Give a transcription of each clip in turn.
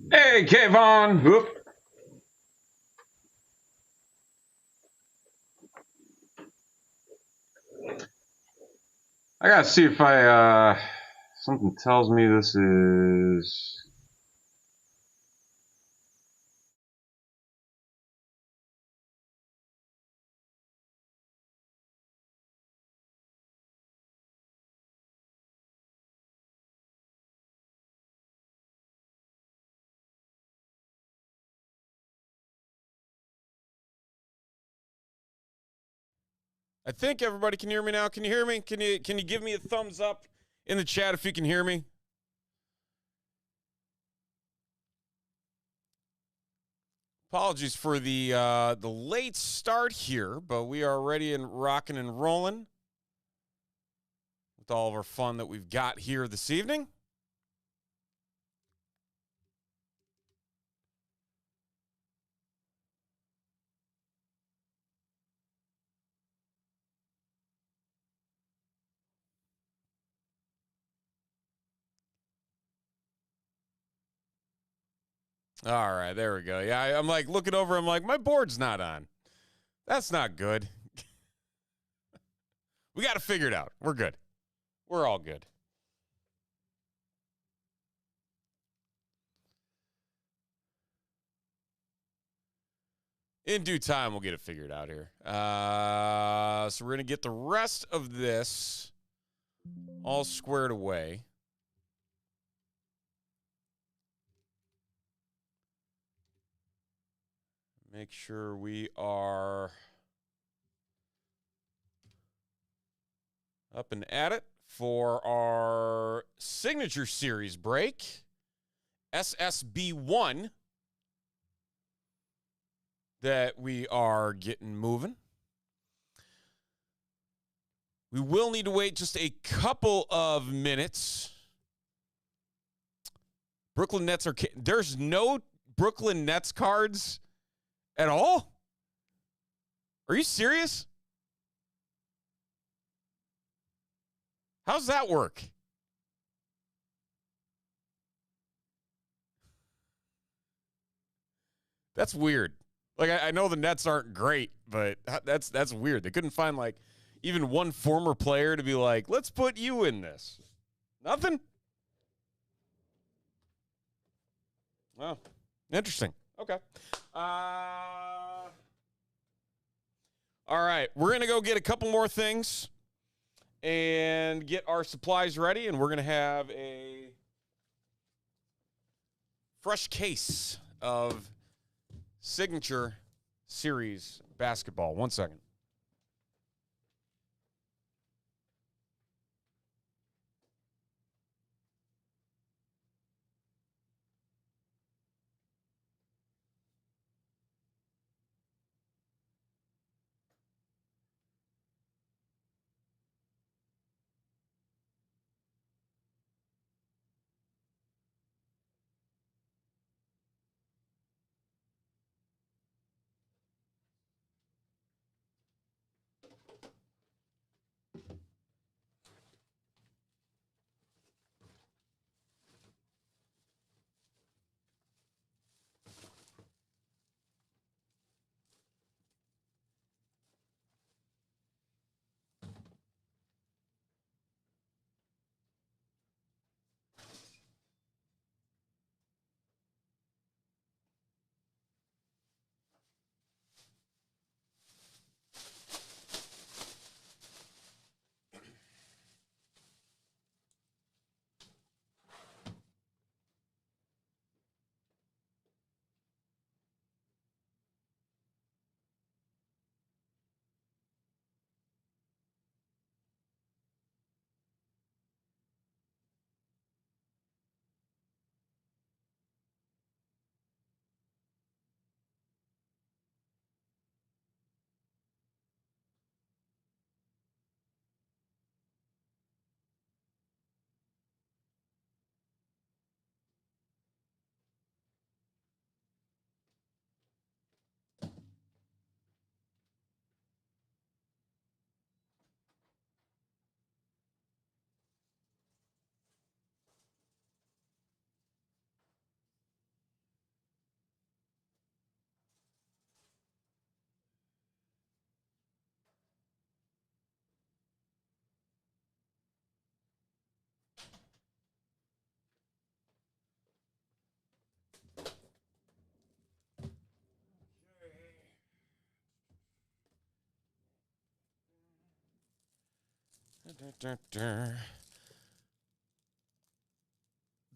Hey, Kayvon. Whoop. I gotta see if something tells me this is. I think everybody can hear me now. Can you hear me? Can you give me a thumbs up in the chat if you can hear me? Apologies for the late start here, but we are ready and rocking and rolling with all of our fun that we've got here this evening. All right, there we go. Yeah, I'm like looking over. I'm like, my board's not on. That's not good. We got to figure it out. We're good. We're all good. In due time, we'll get it figured out here. So we're going to get the rest of this all squared away. Make sure we are up and at it for our signature series break, SSB1, that we are getting moving. We will need to wait just a couple of minutes. Brooklyn Nets are... There's no Brooklyn Nets cards at all? Are you serious? How's that work? That's weird. Like, I know the Nets aren't great, but that's weird. They couldn't find, like, even one former player to be like, let's put you in this. Nothing? Oh, interesting. Okay. All right. We're going to go get a couple more things and get our supplies ready, and we're going to have a fresh case of signature series basketball. 1 second.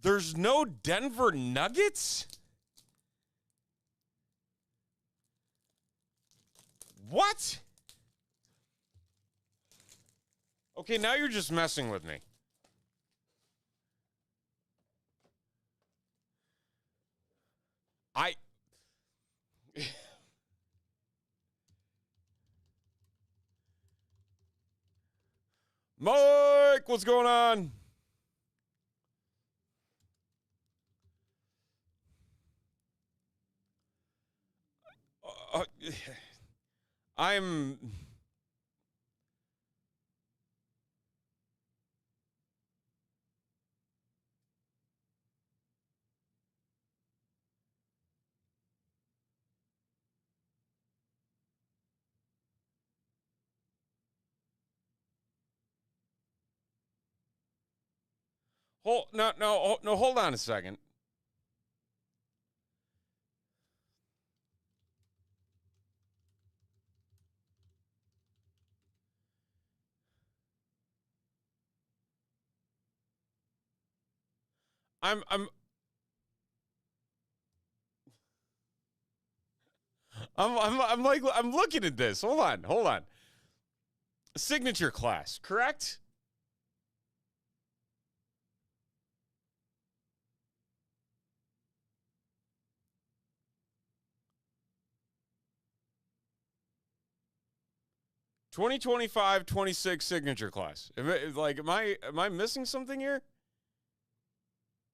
There's no Denver Nuggets? What? Okay, now you're just messing with me. Mike, what's going on? I'm... hold on a second. I'm looking at this. Hold on. Signature class, correct? (2025-26) signature class. Am I missing something here?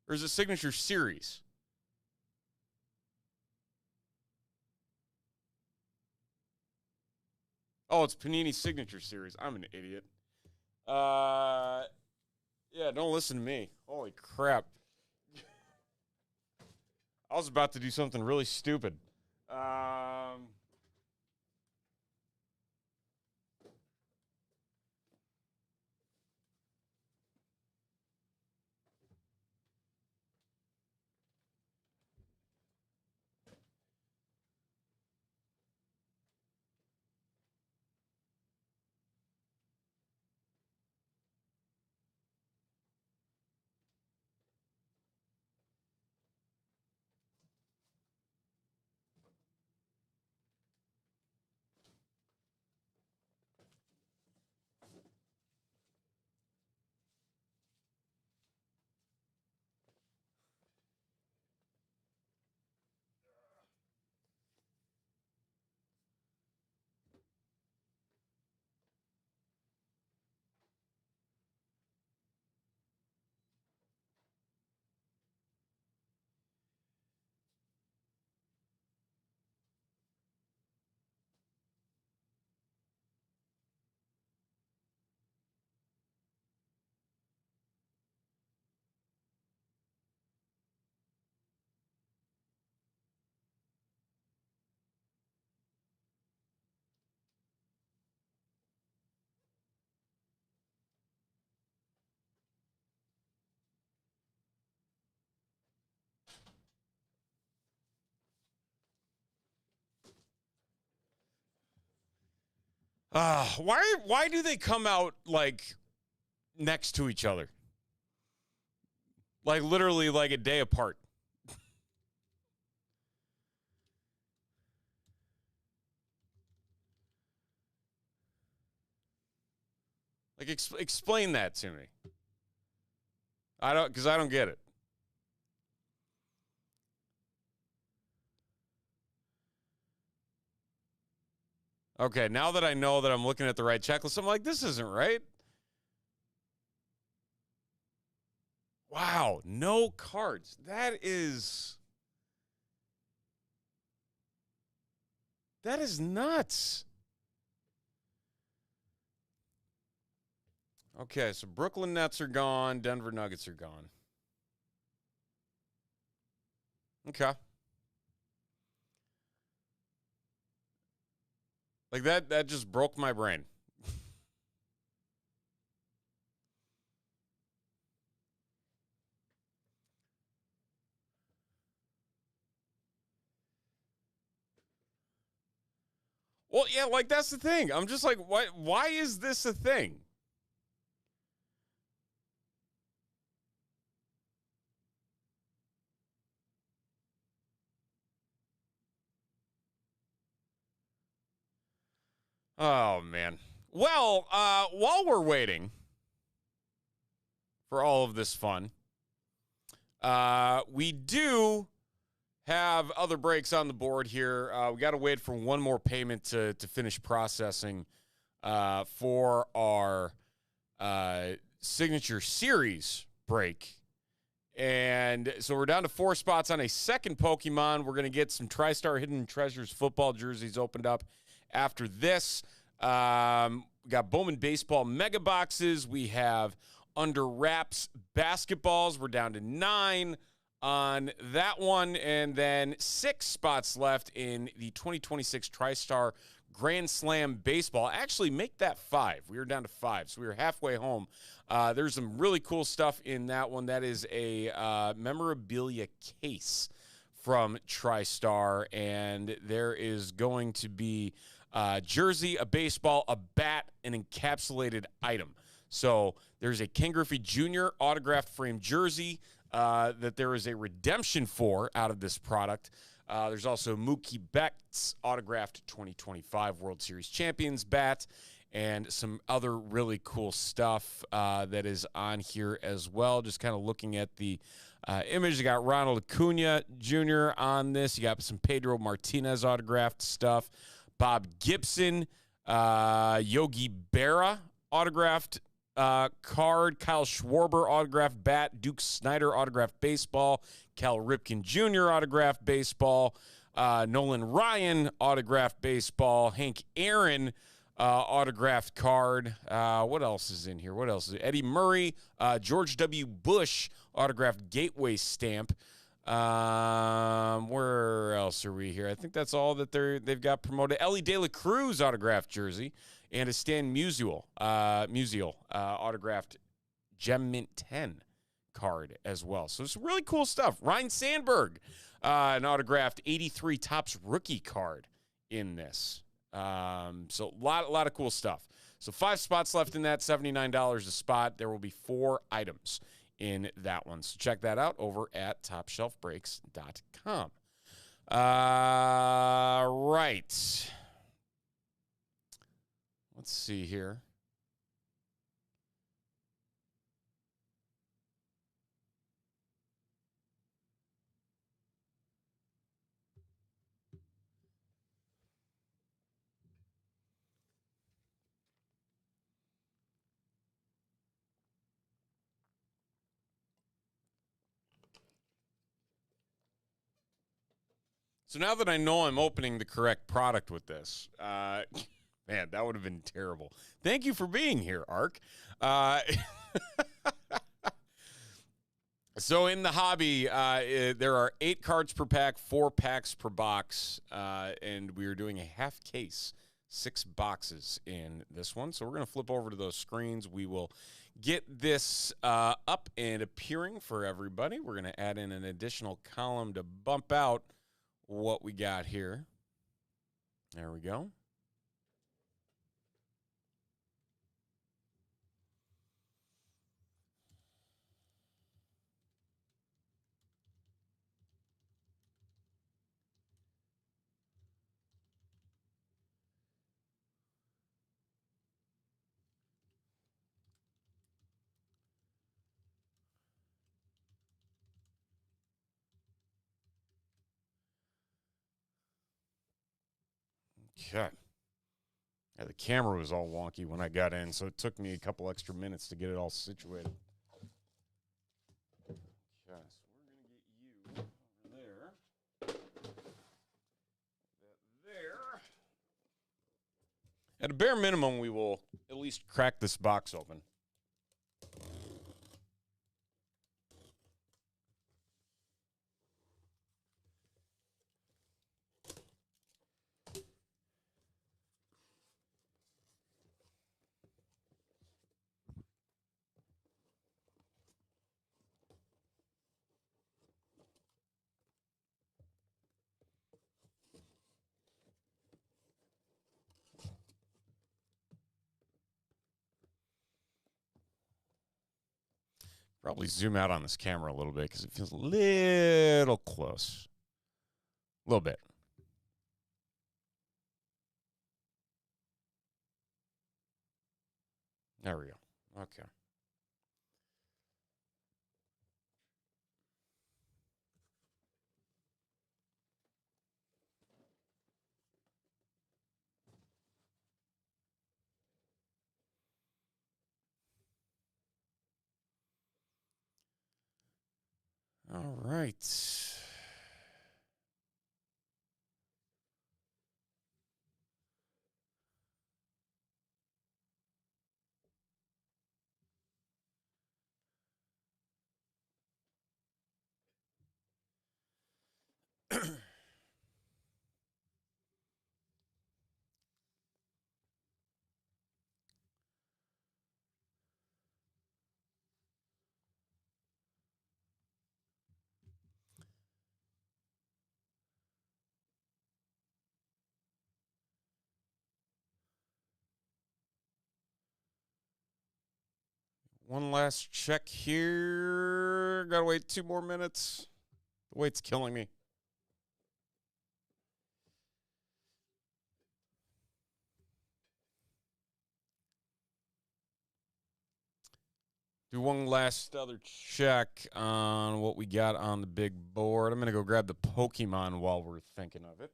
Or is it signature series? Oh, it's Panini signature series. I'm an idiot. Yeah, don't listen to me. Holy crap. I was about to do something really stupid. Why do they come out like next to each other? Like literally like a day apart. Like explain that to me. I don't get it. Okay, now that I know that I'm looking at the right checklist, I'm like, this isn't right. Wow, no cards. That is nuts. Okay, so Brooklyn Nets are gone, Denver Nuggets are gone. Okay. Like that just broke my brain. Well, yeah, like that's the thing. I'm just like, why is this a thing? Oh, man. Well, while we're waiting for all of this fun, we do have other breaks on the board here. We got to wait for one more payment to finish processing for our Signature Series break. And so we're down to 4 spots on a second Pokemon. We're going to get some TriStar Hidden Treasures football jerseys opened up after this. We got Bowman Baseball Mega Boxes. We have Under Wraps basketballs. We're down to 9 on that one. And then 6 spots left in the 2026 TriStar Grand Slam Baseball. Actually, make that 5. We were down to 5, so we were halfway home. There's some really cool stuff in that one. That is a memorabilia case from TriStar, and there is going to be a jersey, a baseball, a bat, an encapsulated item. So there's a Ken Griffey Jr. autographed frame jersey that there is a redemption for out of this product. There's also Mookie Betts autographed 2025 World Series Champions bat and some other really cool stuff that is on here as well. Just kind of looking at the image. You got Ronald Acuna Jr. on this. You got some Pedro Martinez autographed stuff. Bob Gibson, Yogi Berra autographed card. Kyle Schwarber autographed bat. Duke Snyder autographed baseball. Cal Ripken Jr. autographed baseball. Nolan Ryan autographed baseball. Hank Aaron autographed card. What else is in here? What else is it? Eddie Murray, George W. Bush autographed gateway stamp. Where else are we here? I think that's all that they've got promoted. Ellie De La Cruz autographed jersey and a Stan Musial autographed Gem Mint 10 card as well. So it's really cool stuff. Ryan Sandberg, an autographed 83 Topps rookie card in this. So a lot of cool stuff. So 5 spots left in that, $79 a spot. There will be 4 items in that one. So check that out over at TopShelfBreaks.com. Right. Let's see here. So now that I know I'm opening the correct product with this, man, that would have been terrible. Thank you for being here, Ark. So in the hobby, there are 8 cards per pack, 4 packs per box, and we are doing a half case, 6 boxes in this one. So we're going to flip over to those screens. We will get this up and appearing for everybody. We're going to add in an additional column to bump out what we got here. There we go. Okay. Yeah, the camera was all wonky when I got in, so it took me a couple extra minutes to get it all situated. Okay, so we're going to get you over there. That there. At a bare minimum, we will at least crack this box open. Probably zoom out on this camera a little bit because it feels a little close. A little bit. There we go. Okay. All right. One last check here. Gotta wait 2 more minutes. The wait's killing me. Do one last other check on what we got on the big board. I'm going to go grab the Pokemon while we're thinking of it.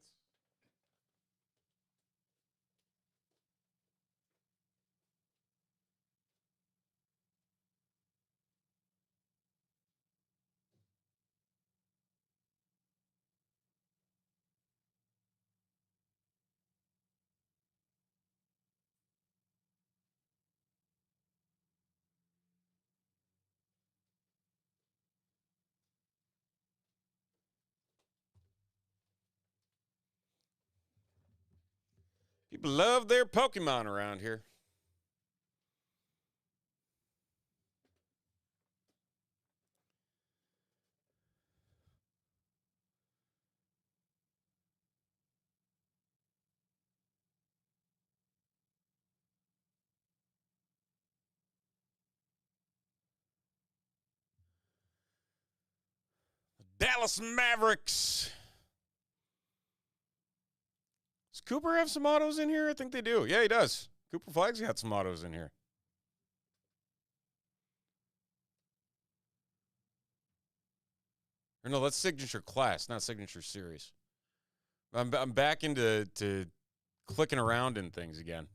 People love their Pokemon around here. Dallas Mavericks. Does Cooper have some autos in here? I think they do. Yeah, he does. Cooper Flag's got some autos in here. Or no, that's signature class, not signature series. I'm back into clicking around in things again.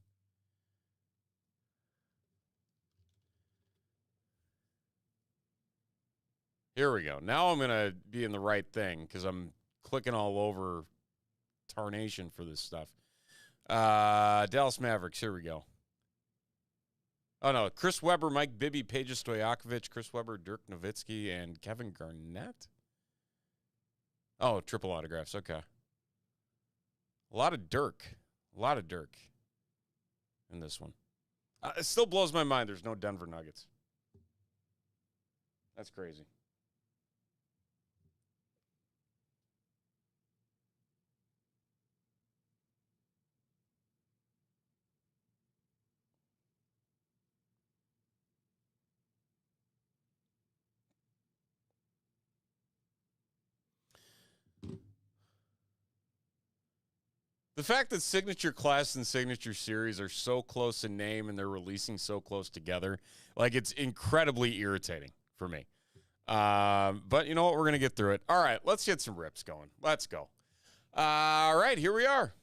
Here we go. Now I'm going to be in the right thing because I'm clicking all over Tarnation for this stuff. Dallas Mavericks, here we go. Oh, no. Chris Webber, Mike Bibby, Peja Stojakovic, Chris Webber, Dirk Nowitzki, and Kevin Garnett. Oh, triple autographs. Okay. A lot of Dirk. A lot of Dirk in this one. It still blows my mind there's no Denver Nuggets. That's crazy. The fact that Signature Class and Signature Series are so close in name and they're releasing so close together, like, it's incredibly irritating for me. But you know what? We're going to get through it. All right, let's get some rips going. Let's go. All right, here we are.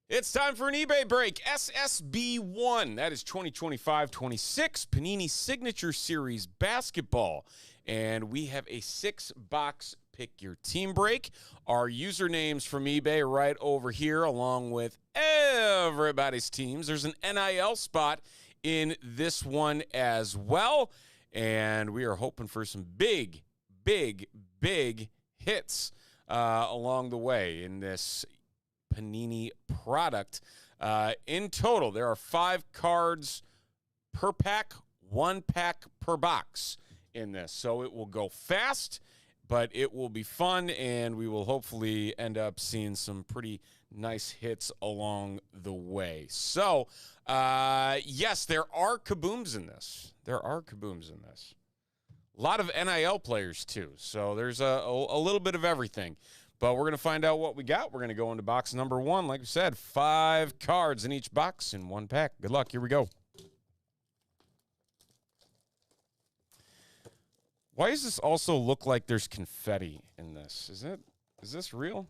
It's time for an eBay break. SSB1. That is 2025-26 Panini Signature Series basketball. And we have a 6-box pick your team break. Our usernames from eBay right over here, along with everybody's teams. There's an NIL spot in this one as well. And we are hoping for some big, big, big hits along the way in this Panini product. In total, there are 5 cards per pack, 1 pack per box in this. So it will go fast, but it will be fun, and we will hopefully end up seeing some pretty nice hits along the way. So, yes, there are kabooms in this. There are kabooms in this. A lot of NIL players, too. So there's a little bit of everything. But we're going to find out what we got. We're going to go into box number 1. Like we said, 5 cards in each box in 1 pack. Good luck. Here we go. Why does this also look like there's confetti in this? Is this real?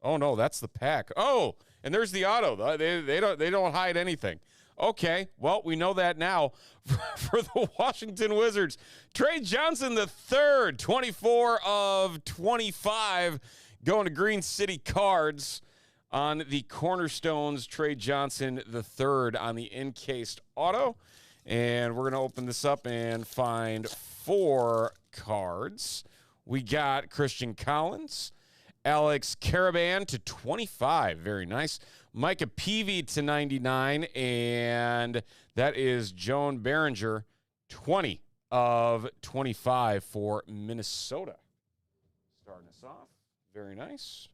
Oh no, that's the pack. Oh, and there's the auto. They don't hide anything. Okay, well, we know that now. For the Washington Wizards, Trey Johnson the third, 24 of 25, going to Green City Cards on the Cornerstones. Trey Johnson the third on the encased auto. And we're going to open this up and find 4 cards. We got Christian Collins, Alex Caravan to 25. Very nice. Micah Peavy to 99. And that is Joan Behringer, 20 of 25 for Minnesota. Starting us off. Very nice.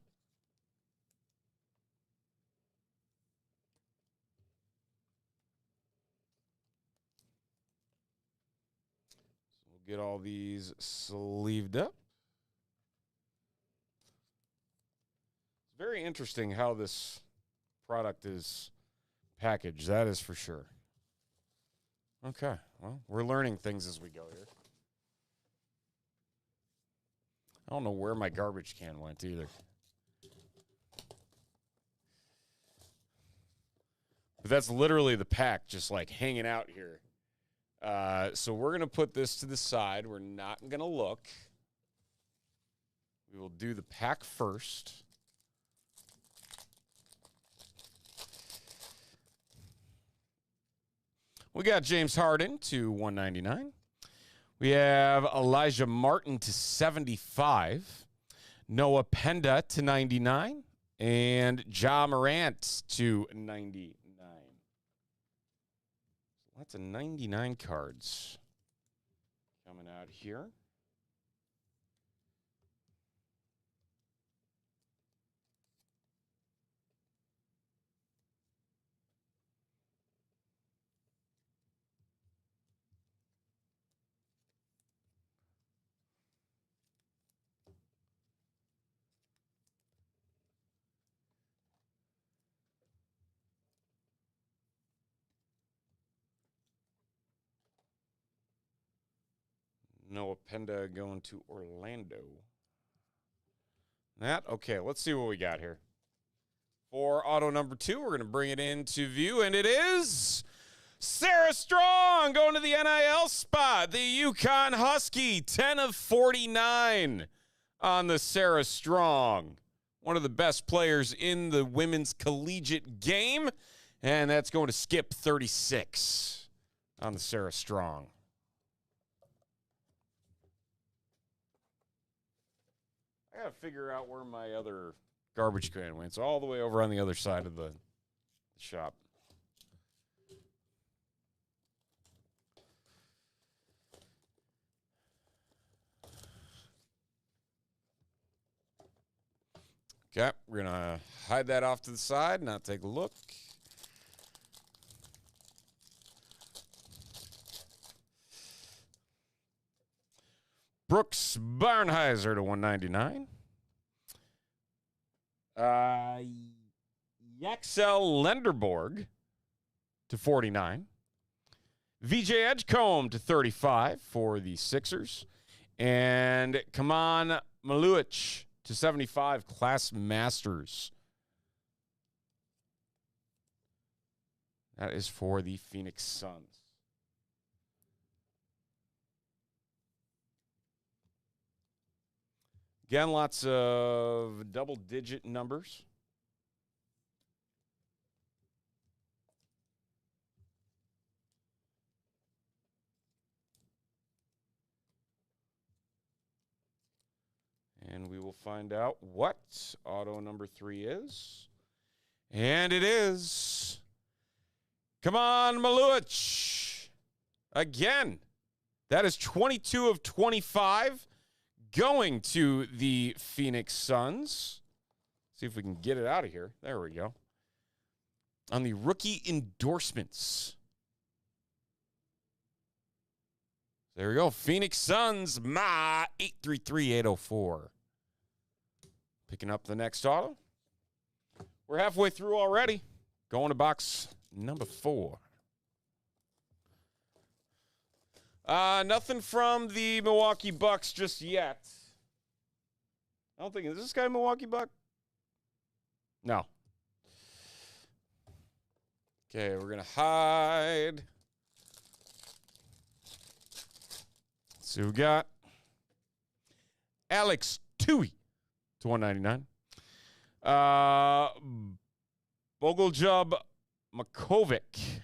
So we'll get all these sleeved up. Very interesting how this product is packaged, that is for sure. Okay, well, we're learning things as we go here. I don't know where my garbage can went either. But that's literally the pack just like hanging out here. So we're going to put this to the side. We're not going to look. We will do the pack first. We got James Harden to 199. We have Elijah Martin to 75. Noah Penda to 99. And Ja Morant to 99. Lots of 99 cards coming out here. Noah Penda going to Orlando. Okay, let's see what we got here. For auto number 2, we're going to bring it into view, and it is Sarah Strong going to the NIL spot. The Yukon Husky, 10 of 49 on the Sarah Strong. One of the best players in the women's collegiate game, and that's going to Skip 36 on the Sarah Strong. I gotta figure out where my other garbage can went. It's all the way over on the other side of the shop. Okay, we're gonna hide that off to the side, not take a look. Brooks Barnheiser to 199. Yaxel Lenderborg to 49. VJ Edgecombe to 35 for the Sixers. And Kaman Maluich to 75, Class Masters. That is for the Phoenix Suns. Again, lots of double-digit numbers. And we will find out what auto number 3 is. And it is... Come on, Maluich. Again, that is 22 of 25. Going to the Phoenix Suns. See if we can get it out of here. There we go. On the rookie endorsements. There we go. Phoenix Suns, Ma 833-804. Picking up the next auto. We're halfway through already. Going to box number 4. Nothing from the Milwaukee Bucks just yet. I don't think, is this guy a Milwaukee Buck? No. Okay, we're going to hide. Let's see what we got. Alex Tui to 199. Bogoljub Makovic.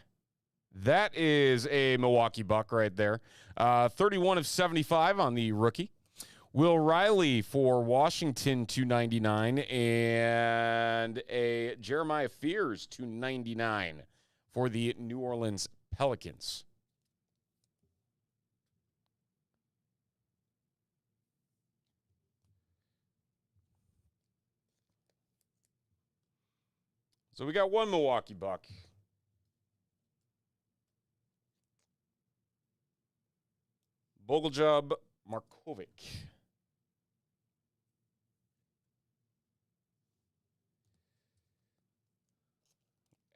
That is a Milwaukee Buck right there. 31 of 75 on the rookie. Will Riley for Washington, 299, and a Jeremiah Fears, 299 for the New Orleans Pelicans. So we got one Milwaukee Buck. Bogoljub Markovic.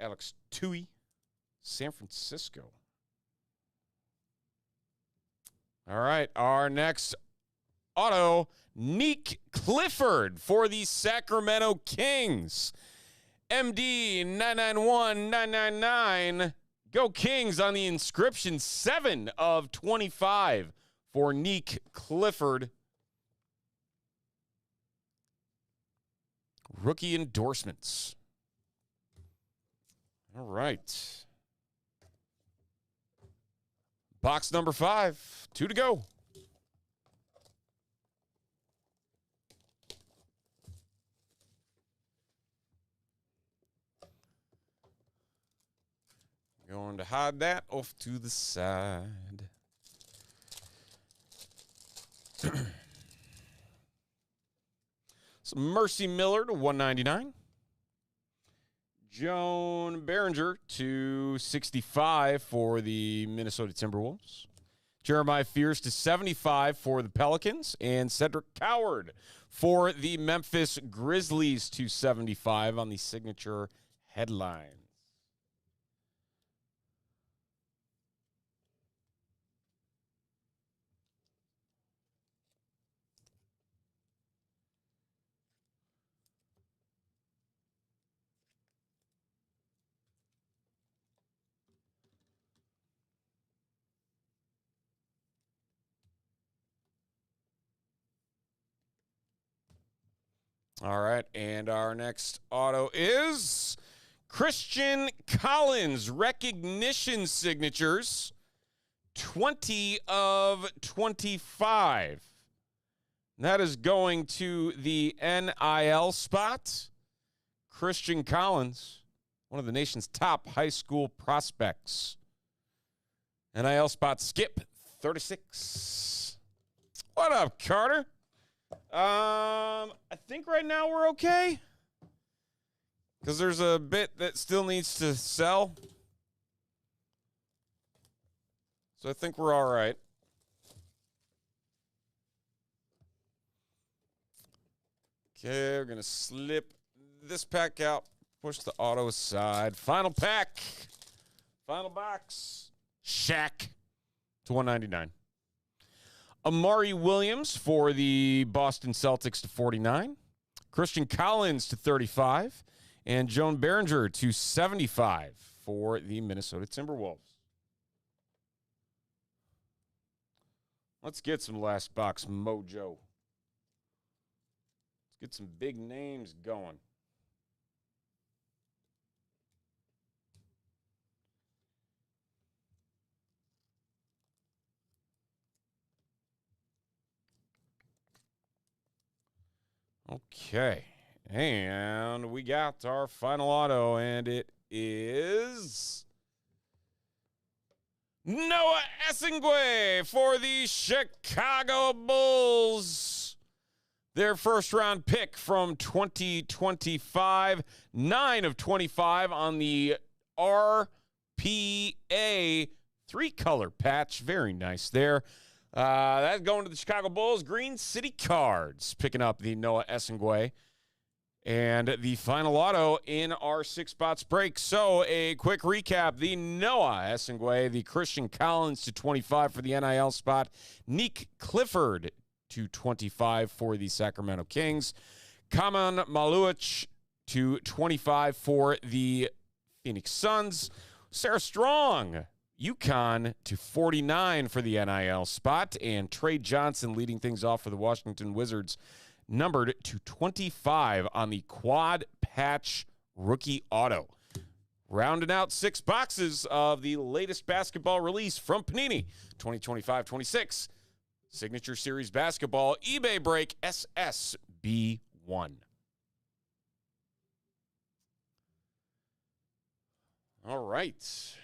Alex Tui, San Francisco. All right, our next auto, Nick Clifford for the Sacramento Kings. MD 991999. Go Kings on the inscription. 7 of 25 for Nick Clifford. Rookie endorsements. All right. Box number 5. 2 to go. Going to hide that off to the side. So Mercy Miller to 199. Joan Behringer to 65 for the Minnesota Timberwolves. Jeremiah Fears to 75 for the Pelicans. And Cedric Coward for the Memphis Grizzlies to 75 on the signature headline. All right, and our next auto is Christian Collins, recognition signatures, 20 of 25. That is going to the NIL spot. Christian Collins, one of the nation's top high school prospects. NIL spot, Skip, 36. What up, Carter? I think right now we're okay. Because there's a bit that still needs to sell. So I think we're all right. Okay, we're going to slip this pack out. Push the auto aside. Final pack. Final box. Shaq to 199. Amari Williams for the Boston Celtics to 49. Christian Collins to 35. And Joan Behringer to 75 for the Minnesota Timberwolves. Let's get some last box mojo. Let's get some big names going. Okay, and we got our final auto, and it is Noah Esingwe for the Chicago Bulls. Their first-round pick from 2025, 9 of 25 on the RPA 3-color patch. Very nice there. That's going to the Chicago Bulls. Green City Cards picking up the Noah Esingwe. And the final auto in our 6 spots break. So a quick recap. The Noah Esingway, the Christian Collins to 25 for the NIL spot. Nick Clifford to 25 for the Sacramento Kings. Kaman Maluich to 25 for the Phoenix Suns. Sarah Strong, UConn to 49 for the NIL spot. And Trey Johnson leading things off for the Washington Wizards, numbered to 25 on the quad patch rookie auto. Rounding out 6 boxes of the latest basketball release from Panini 2025-26 Signature Series Basketball eBay Break SSB1. All right.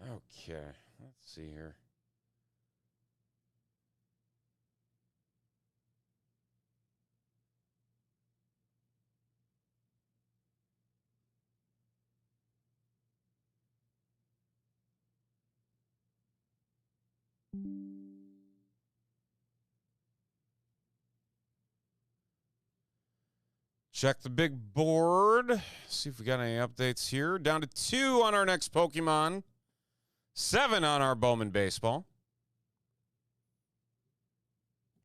Okay, let's see here. Check the big board. See if we got any updates here. Down to 2 on our next Pokemon. 7 on our Bowman Baseball.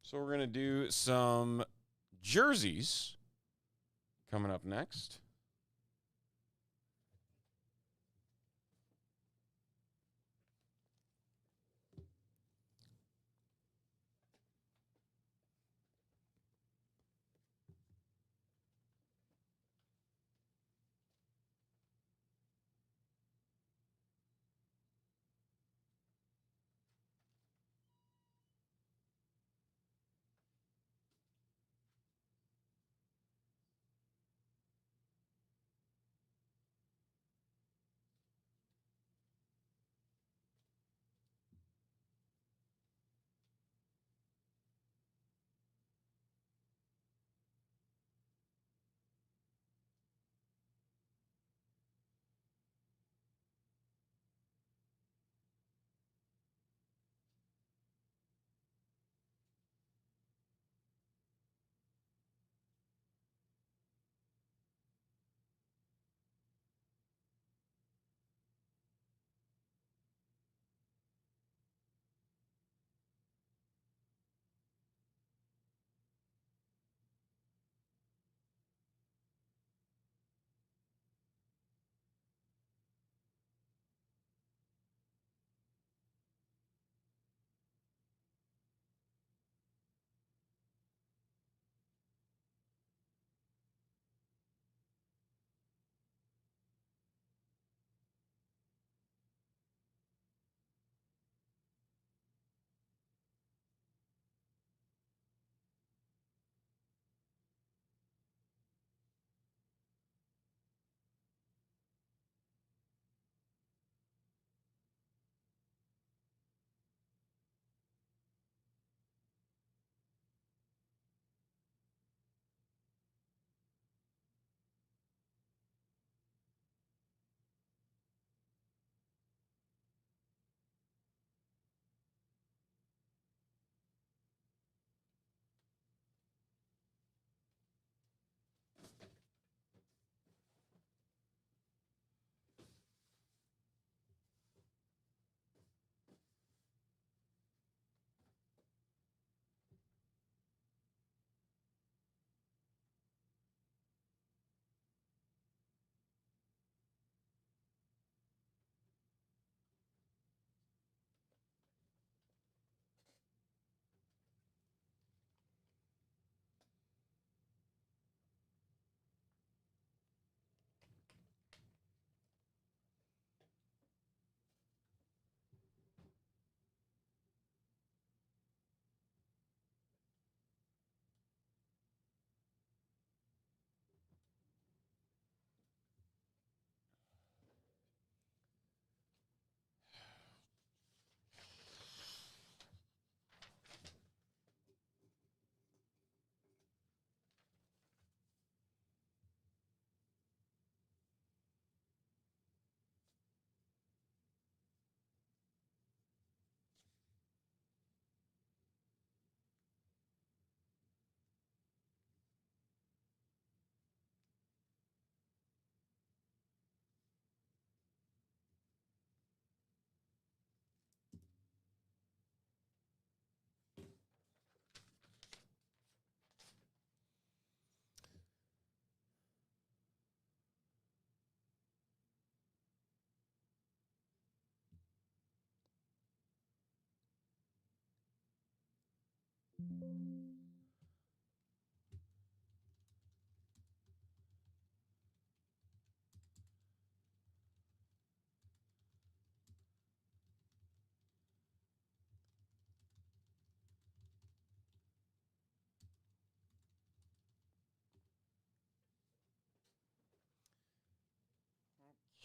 So we're going to do some jerseys coming up next.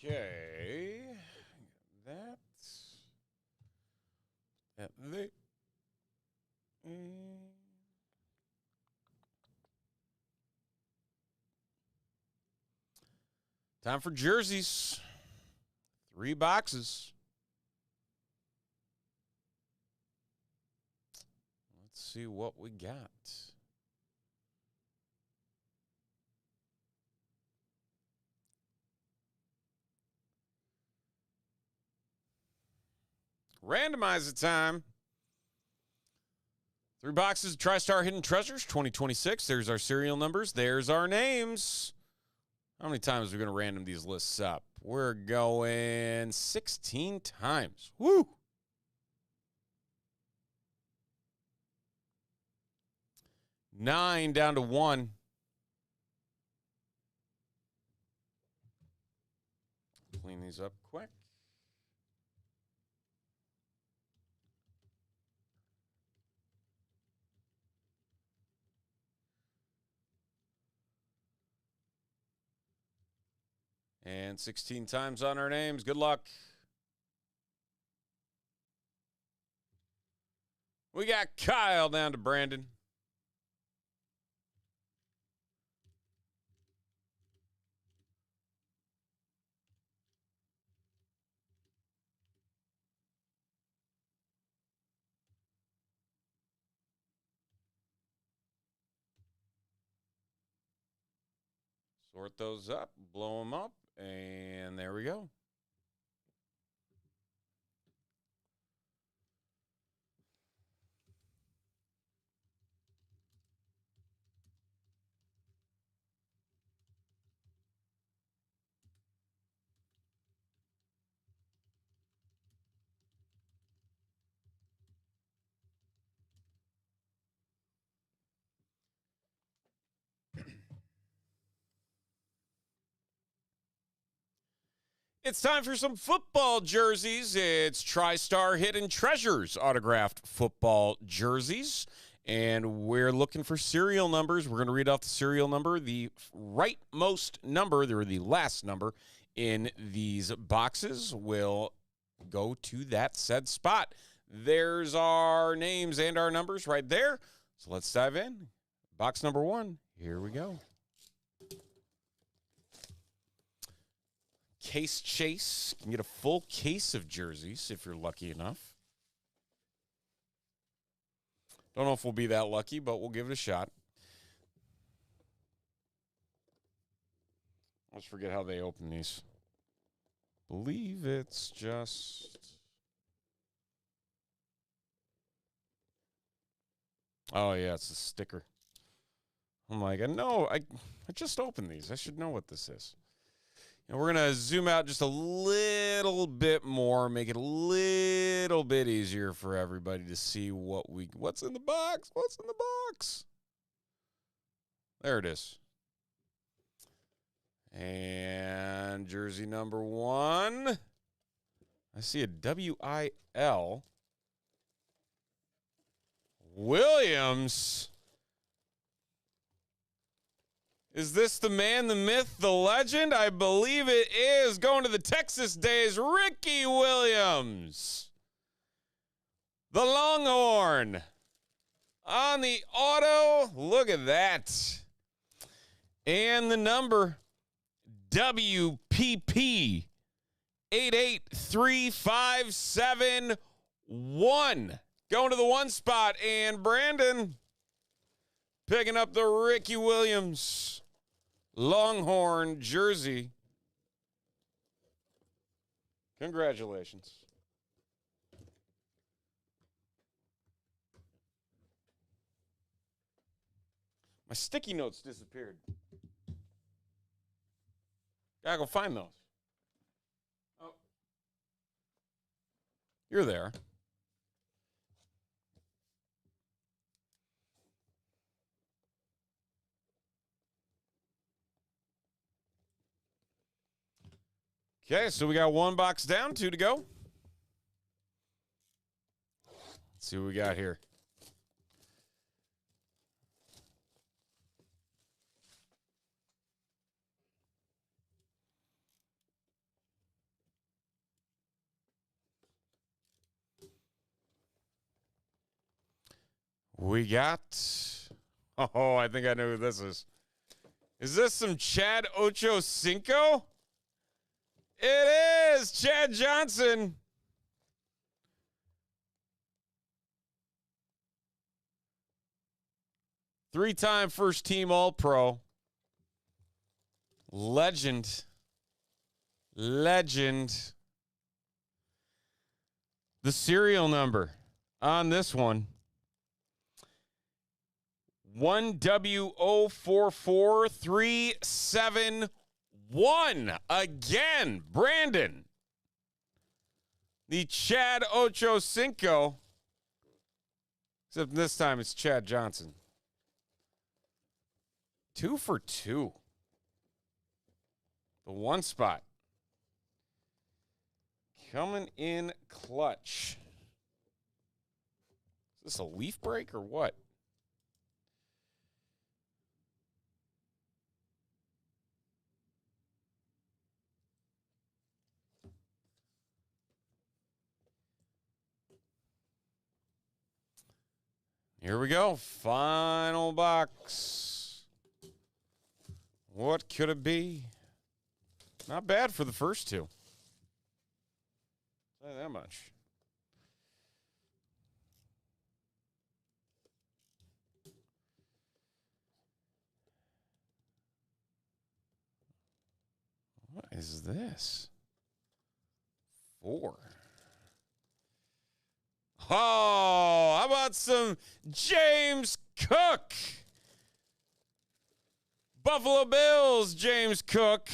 Okay. That they. Time for jerseys. 3 boxes. Let's see what we got. Randomizer time. 3 boxes of TriStar Hidden Treasures 2026. There's our serial numbers. There's our names. How many times are we going to random these lists up? We're going 16 times. Woo! 9 down to 1. Clean these up quick. And 16 times on our names. Good luck. We got Kyle down to Brandon. Sort those up, blow them up, and there we go. It's time for some football jerseys. It's TriStar Hidden Treasures autographed football jerseys. And we're looking for serial numbers. We're going to read off the serial number. The rightmost number, or the last number in these boxes, will go to that said spot. There's our names and our numbers right there. So let's dive in. Box number 1. Here we go. Case Chase. You can get a full case of jerseys if you're lucky enough. Don't know if we'll be that lucky, but we'll give it a shot. Let's forget how they open these. Believe it's just... Oh, yeah, it's a sticker. I'm like, no, I just opened these. I should know what this is. And we're going to zoom out just a little bit more, make it a little bit easier for everybody to see what's in the box. What's in the box? There it is. And jersey number 1. I see a W-I-L. Williams. Is this the man, the myth, the legend? I believe it is. Going to the Texas days, Ricky Williams. The Longhorn. On the auto. Look at that. And the number, WPP 883571. Going to the 1 spot. And Brandon picking up the Ricky Williams Longhorn jersey. Congratulations. My sticky notes disappeared. Gotta go find those. Oh. You're there. Okay, so we got one box down, two to go. Let's see what we got here. We got, oh, I think I know who this is. Is this some Chad Ochocinco? It is Chad Johnson. Three-time first-team All-Pro. Legend. The serial number on this one. 1W044371. Again, Brandon. The Chad Ochocinco. Except this time it's Chad Johnson. 2 for 2. The one spot. Coming in clutch. Is this a leaf break or what? Here we go. Final box. What could it be? Not bad for the first two. Say that much. What is this? 4. Oh, how about some James Cook? Buffalo Bills, James Cook.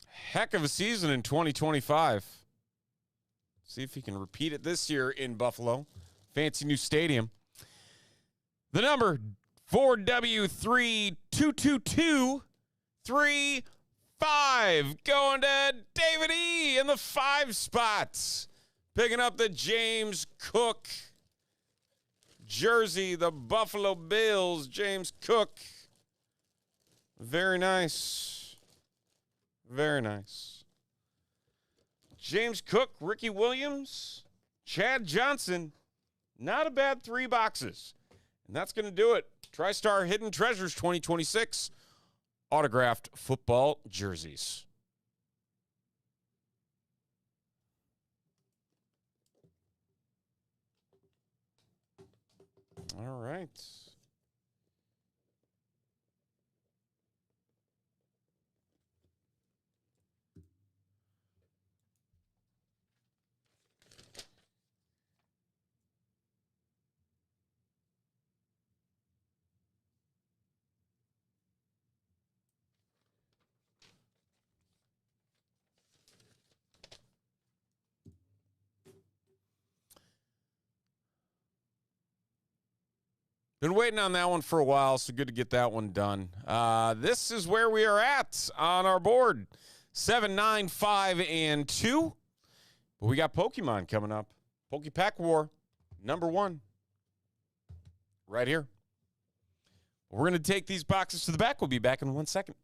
Heck of a season in 2025. See if he can repeat it this year in Buffalo. Fancy new stadium. The number 4W322235 going to David E. in the 5 spots. Picking up the James Cook jersey, the Buffalo Bills, James Cook. Very nice. Very nice. James Cook, Ricky Williams, Chad Johnson. Not a bad 3 boxes. And that's going to do it. TriStar Hidden Treasures 2026 autographed football jerseys. All right. Been waiting on that one for a while, so good to get that one done. This is where we are at on our board. 7, 9, 5, and 2. But we got Pokemon coming up. Pokepack War, number 1. Right here. We're going to take these boxes to the back. We'll be back in 1 second.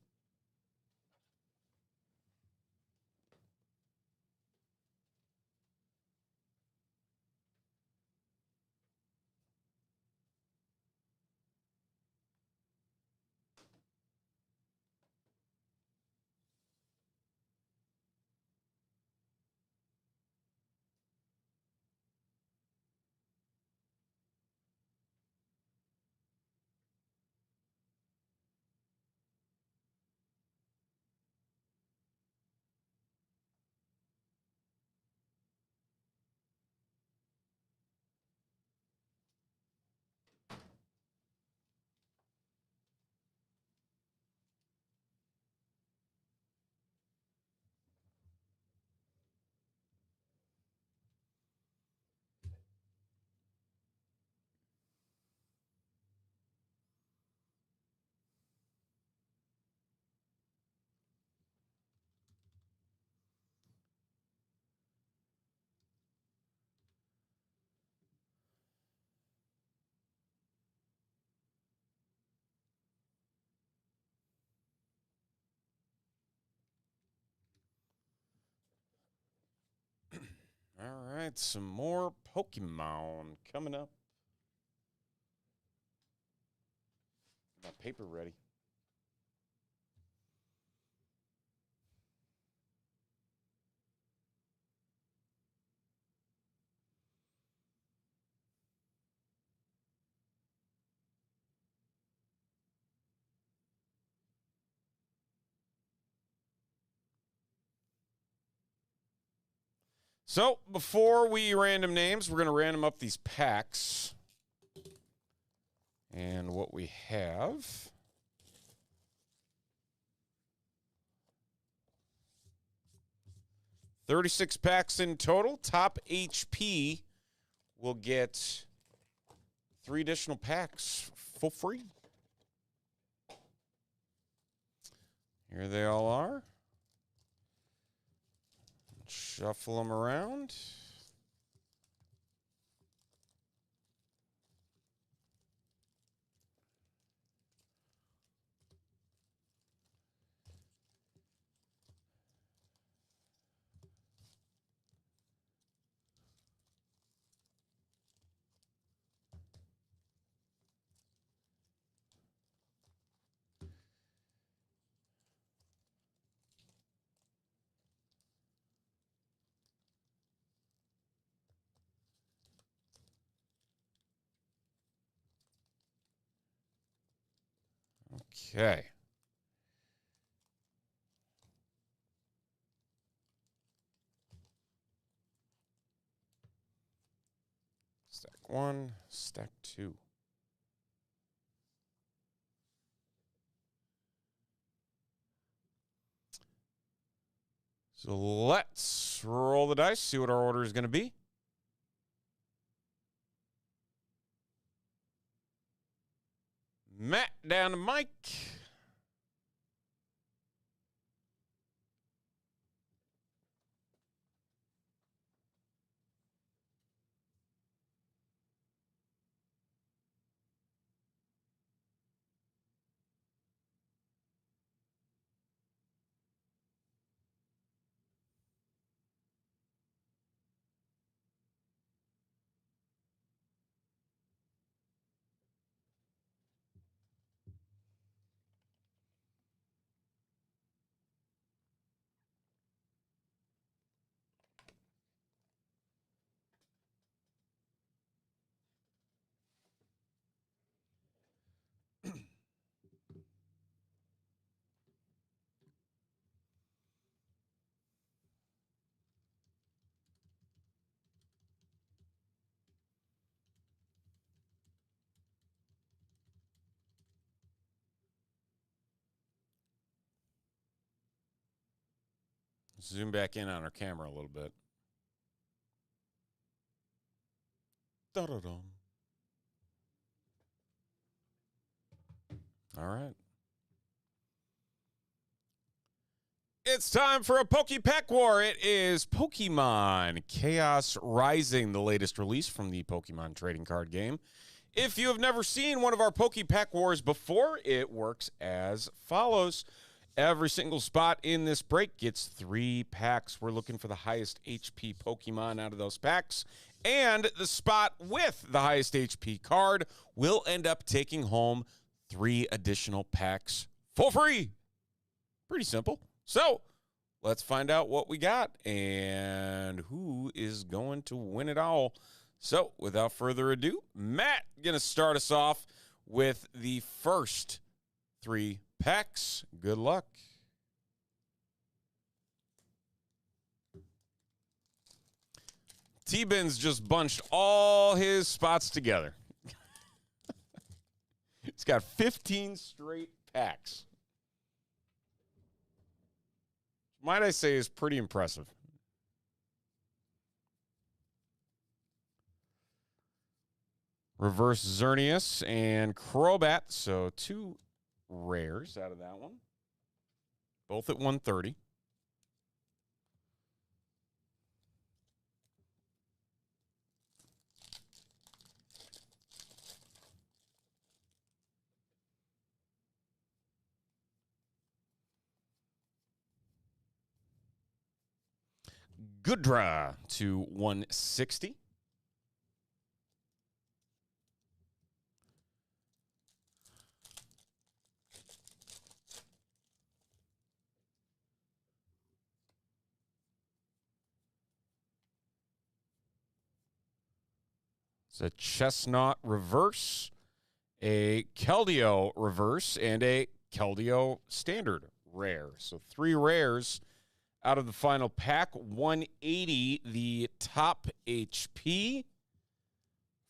All right, some more Pokemon coming up. My paper ready. So, before we random names, we're going to random up these packs. And what we have... 36 packs in total. Top HP will get 3 additional packs for free. Here they all are. Shuffle them around. Okay. Stack 1, stack 2. So let's roll the dice, see what our order is going to be. Matt down to Mike. Zoom back in on our camera a little bit. Da-da-dum. All right. It's time for a Poke-Pack War. It is Pokemon Chaos Rising, the latest release from the Pokemon trading card game. If you have never seen one of our Poke-Pack Wars before, it works as follows. Every single spot in this break gets 3 packs. We're looking for the highest HP Pokemon out of those packs. And the spot with the highest HP card will end up taking home 3 additional packs for free. Pretty simple. So, let's find out what we got and who is going to win it all. So, without further ado, Matt going to start us off with the first 3 packs. Good luck. T-Bin's just bunched all his spots together. It's got 15 straight packs. Might I say is pretty impressive. Reverse Xerneas and Crobat. So 2 rares out of that one. Both at 130. Goodra to 160. It's a Chestnut reverse, a Keldeo reverse, and a Keldeo standard rare. So 3 rares out of the final pack. 180, the top HP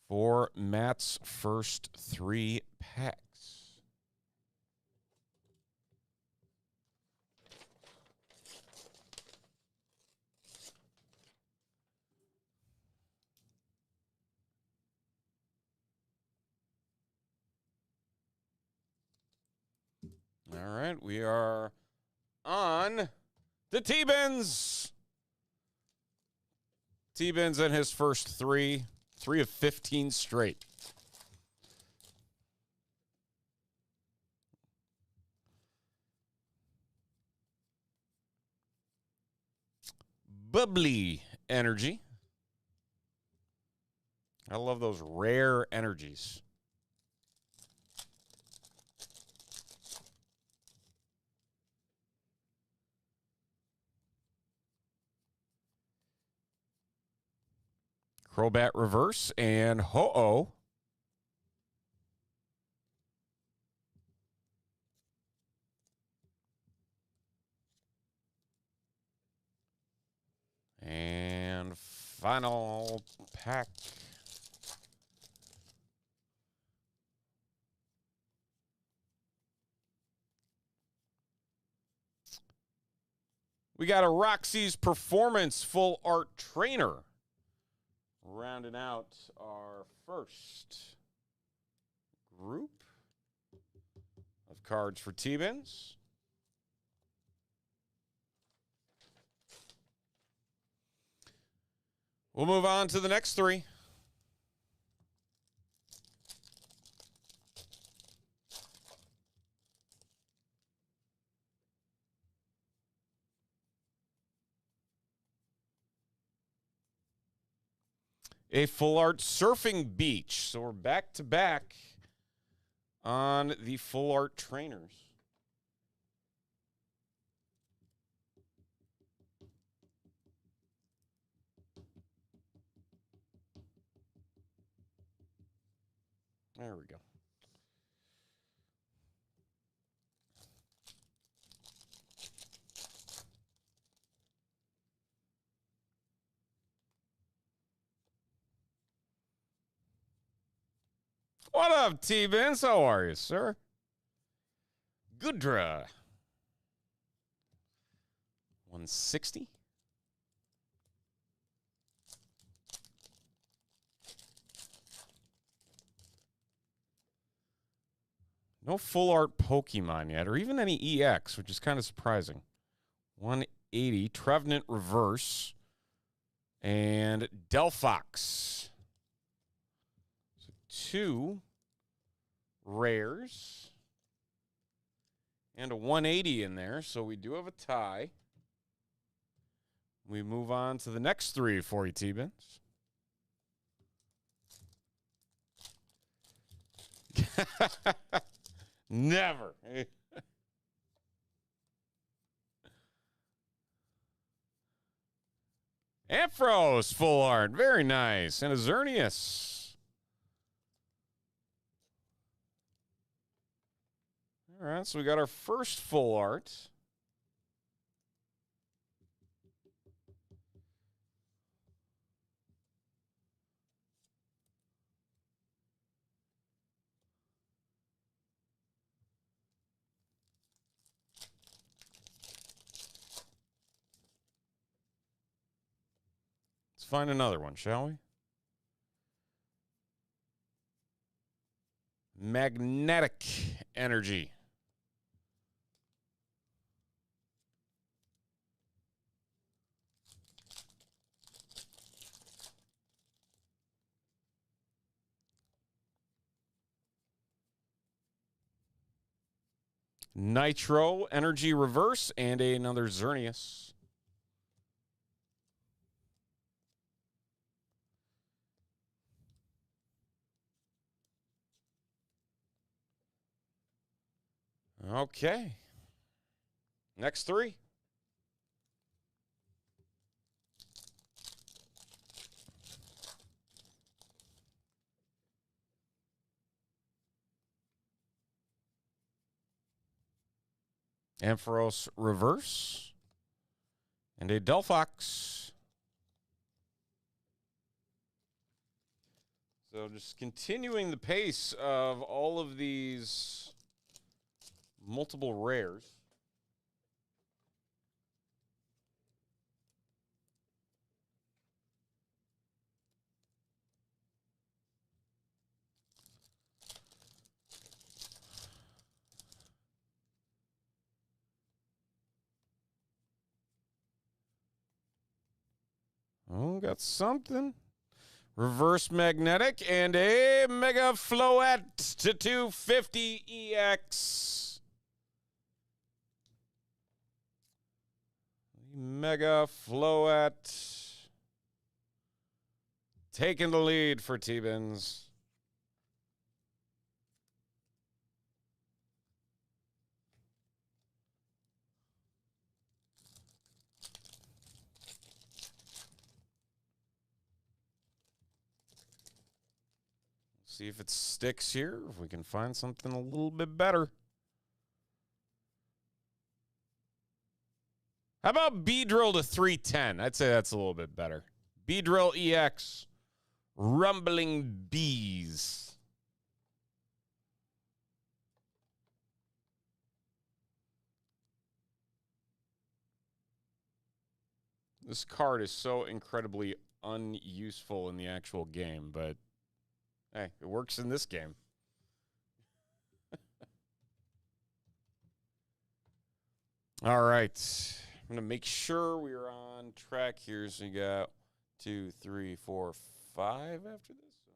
for Matt's first 3 packs. All right, we are on the T-Bins. T-Bins in his first 3 of 15 straight. Bubbly energy. I love those rare energies. Crobat reverse and Ho-Oh. And final pack. We got a Roxy's Performance Full Art Trainer. Rounding out our first group of cards for T-Bins. We'll move on to the next 3. A full art surfing beach. So we're back to back on the full art trainers. There we go. What up, T-Bins? How are you, sir? Goodra. 160. No full art Pokemon yet, or even any EX, which is kind of surprising. 180. Trevenant reverse. And Delphox. So 2 rares. And a 180 in there, so we do have a tie. We move on to the next 3 for you, T-Bins. Never. Ampharos full art. Very nice. And a Xerneas. All right, so we got our first full art. Let's find another one, shall we? Magnetic energy. Nitro energy reverse and another Xerneas. Okay. Next three. Ampharos Reverse. And a Delphox. So just continuing the pace of all of these multiple rares. Oh, got something. Reverse Magnetic and a Mega Floette to 250 EX. Mega Floette taking the lead for T-Bins. See if it sticks here, if we can find something a little bit better. How about B-Drill to 310? I'd say that's a little bit better. B-Drill EX. Rumbling Bees. This card is so incredibly unuseful in the actual game, but hey, it works in this game. All right. I'm going to make sure we're on track here. So you got 2, 3, 4, 5 after this. So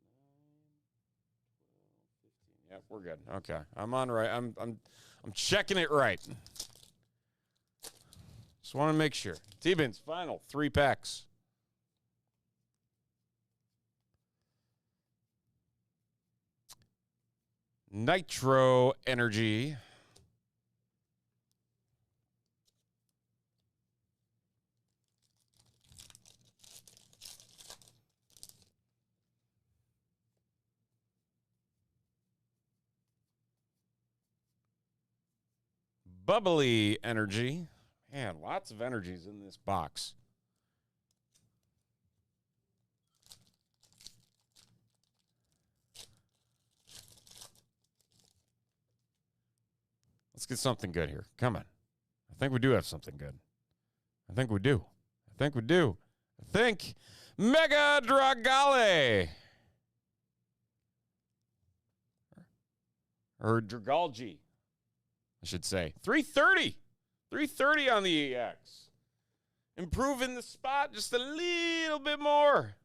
6, 9, 12, 15. Yep, we're good. Okay. I'm on right. I'm checking it right. Just want to make sure. T-Bins, final 3 packs. Nitro Energy. Bubbly Energy. Man, lots of energies in this box. Let's get something good here. Come on. I think we do have something good. I think we do. I think we do. I think Mega Dragale. Or Dragalge, I should say. 330. 330 on the EX. Improving the spot just a little bit more.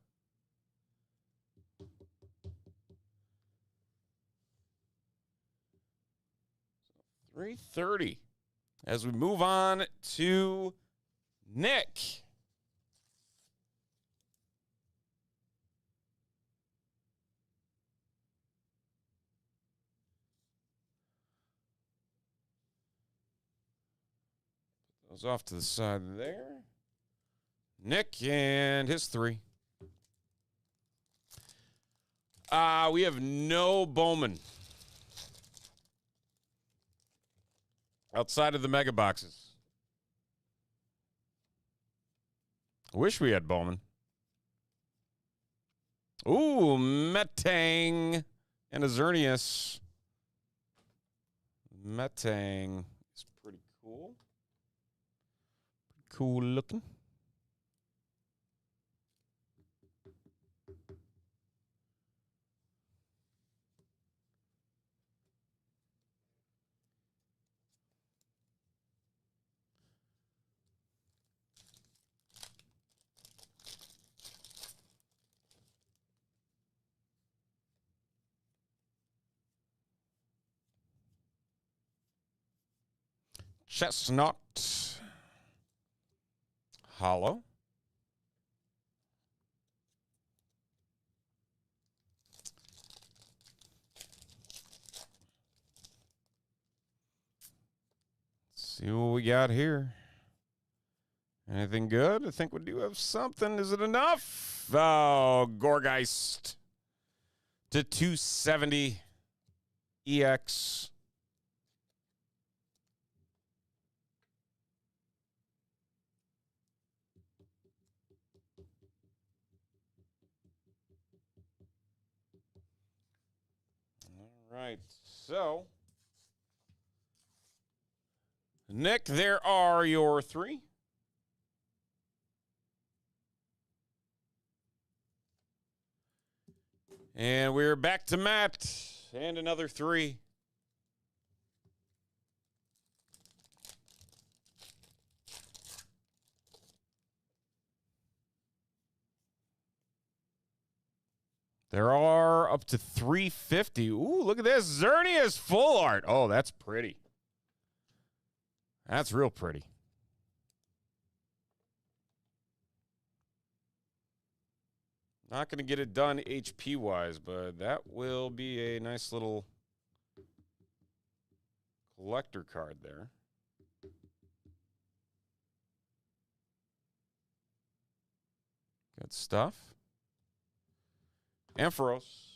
$330. As we move on to Nick. Put those off to the side there. Nick and his 3. We have no Bowman. Outside of the mega boxes. I wish we had Bowman. Ooh, Metang and a Xerneas. Metang is pretty cool. Pretty cool looking. Chestnut. Hollow. See what we got here. Anything good? I think we do have something. Is it enough? Oh, Gorgeist to 270 EX. All right, so Nick, there are your three. And we're back to Matt and another three. There are up to 350. Ooh, look at this. Xerneas full art. Oh, that's pretty. That's real pretty. Not going to get it done HP-wise, but that will be a nice little collector card there. Good stuff. Ampharos.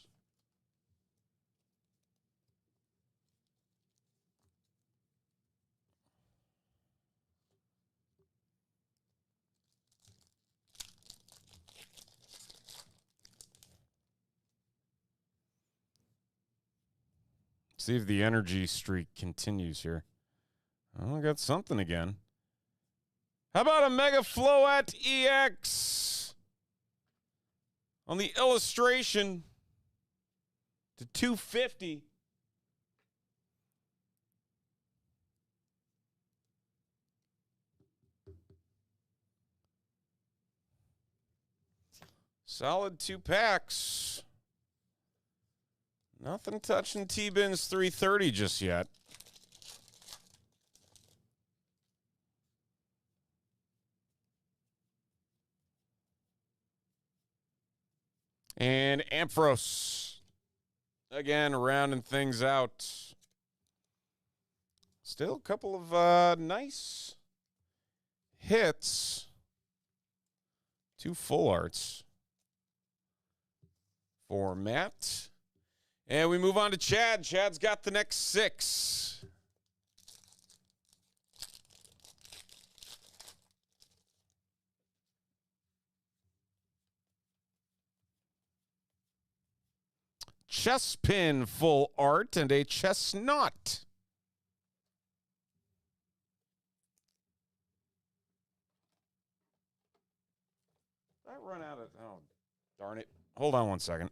See if the energy streak continues here. Oh, I got something again. How about a Mega Floette EX on the illustration to 250? Solid 2 packs. Nothing touching T-Bin's 330 just yet. And Ampharos. Again, rounding things out. Still a couple of nice hits. 2 full arts for Matt. And we move on to Chad. Chad's got the next 6. Chespin full art and a Chestnut. Did I run out of... Oh, darn it. Hold on one second.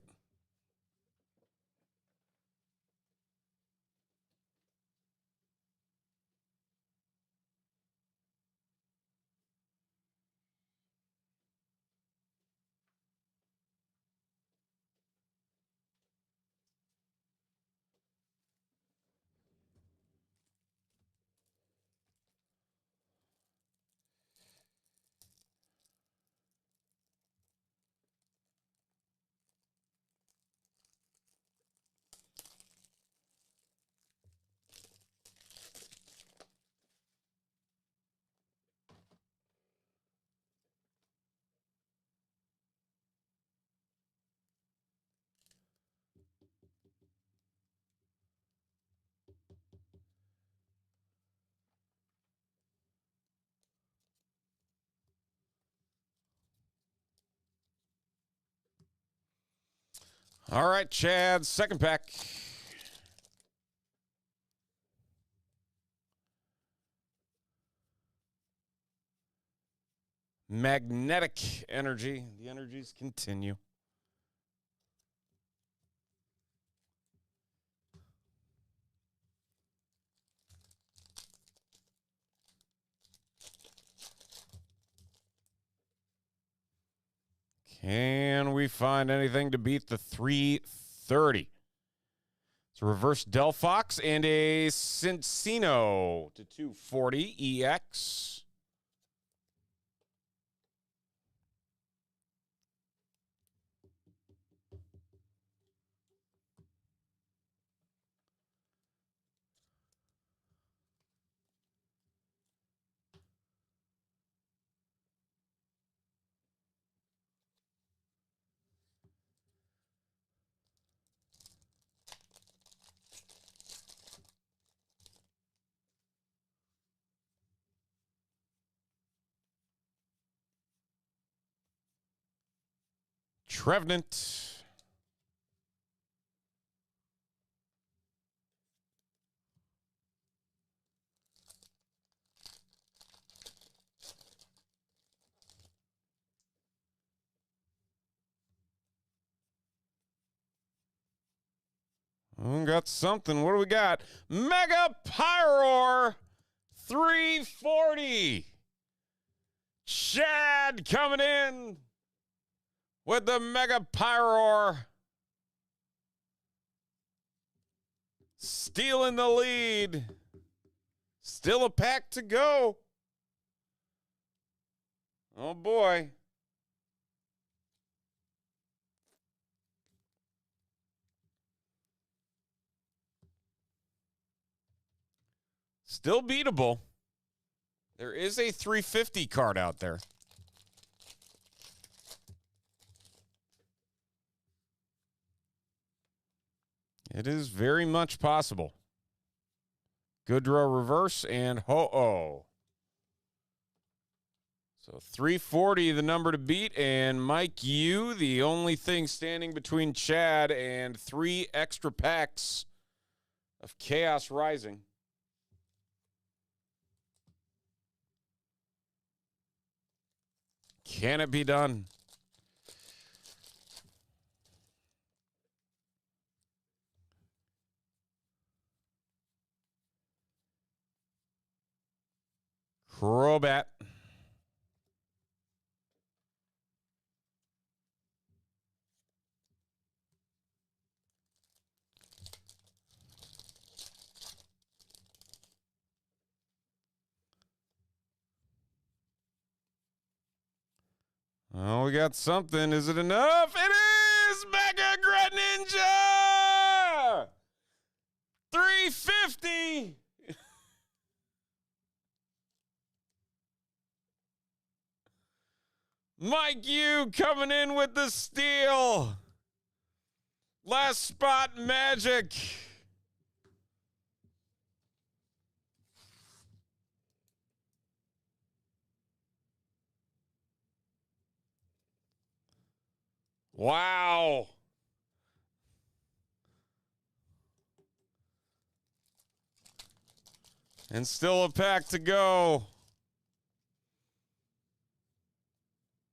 All right, Chad, second pack. Magnetic energy. The energies continue. Can we find anything to beat the 330? It's a reverse Delphox and a Cincino to 240 EX. Trevenant. Got something. What do we got? Mega Pyroar 340. Chad coming in with the Mega Pyroar. Stealing the lead. Still a pack to go. Oh boy. Still beatable. There is a 350 card out there. It is very much possible. Goodrow reverse and Ho-Oh. So 340, the number to beat. And Mike, you, the only thing standing between Chad and 3 extra packs of Chaos Rising. Can it be done? Crobat. Oh, we got something. Is it enough? It is! Mega Greninja! 350! Mike Yu coming in with the steal. Last spot magic. Wow. And still a pack to go.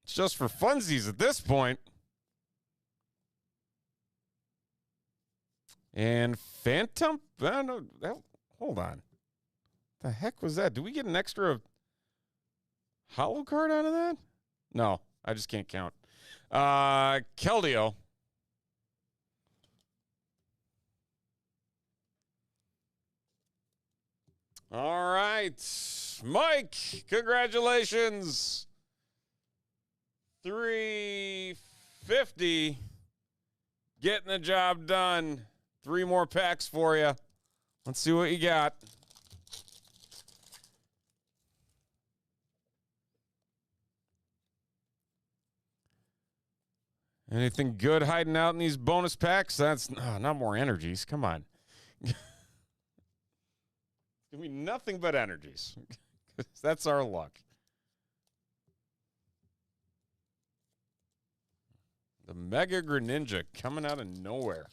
It's just for funsies at this point. And Phantom? I don't know. Hold on. The heck was that? Did we get an extra hollow card out of that? No, I just can't count. Keldeo. All right. Mike, congratulations. 350. Getting the job done. 3 more packs for you. Let's see what you got. Anything good hiding out in these bonus packs? That's not more energies. Come on. It's going to be nothing but energies. That's our luck. The Mega Greninja coming out of nowhere.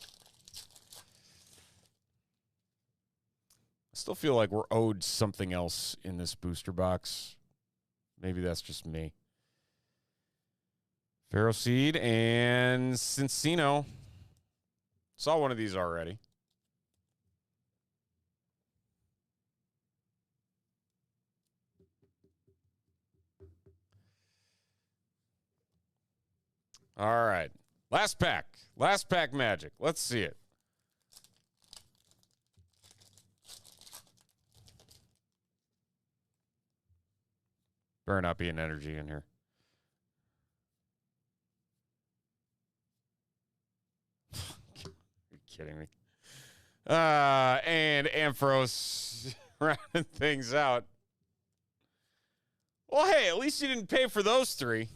I still feel like we're owed something else in this booster box. Maybe that's just me. Pharaoh Seed and Cincino. Saw one of these already. All right. Last pack. Last pack magic. Let's see it. Better not be an energy in here. You're kidding me. And Ampharos rounding things out. Well, hey, at least you didn't pay for those 3.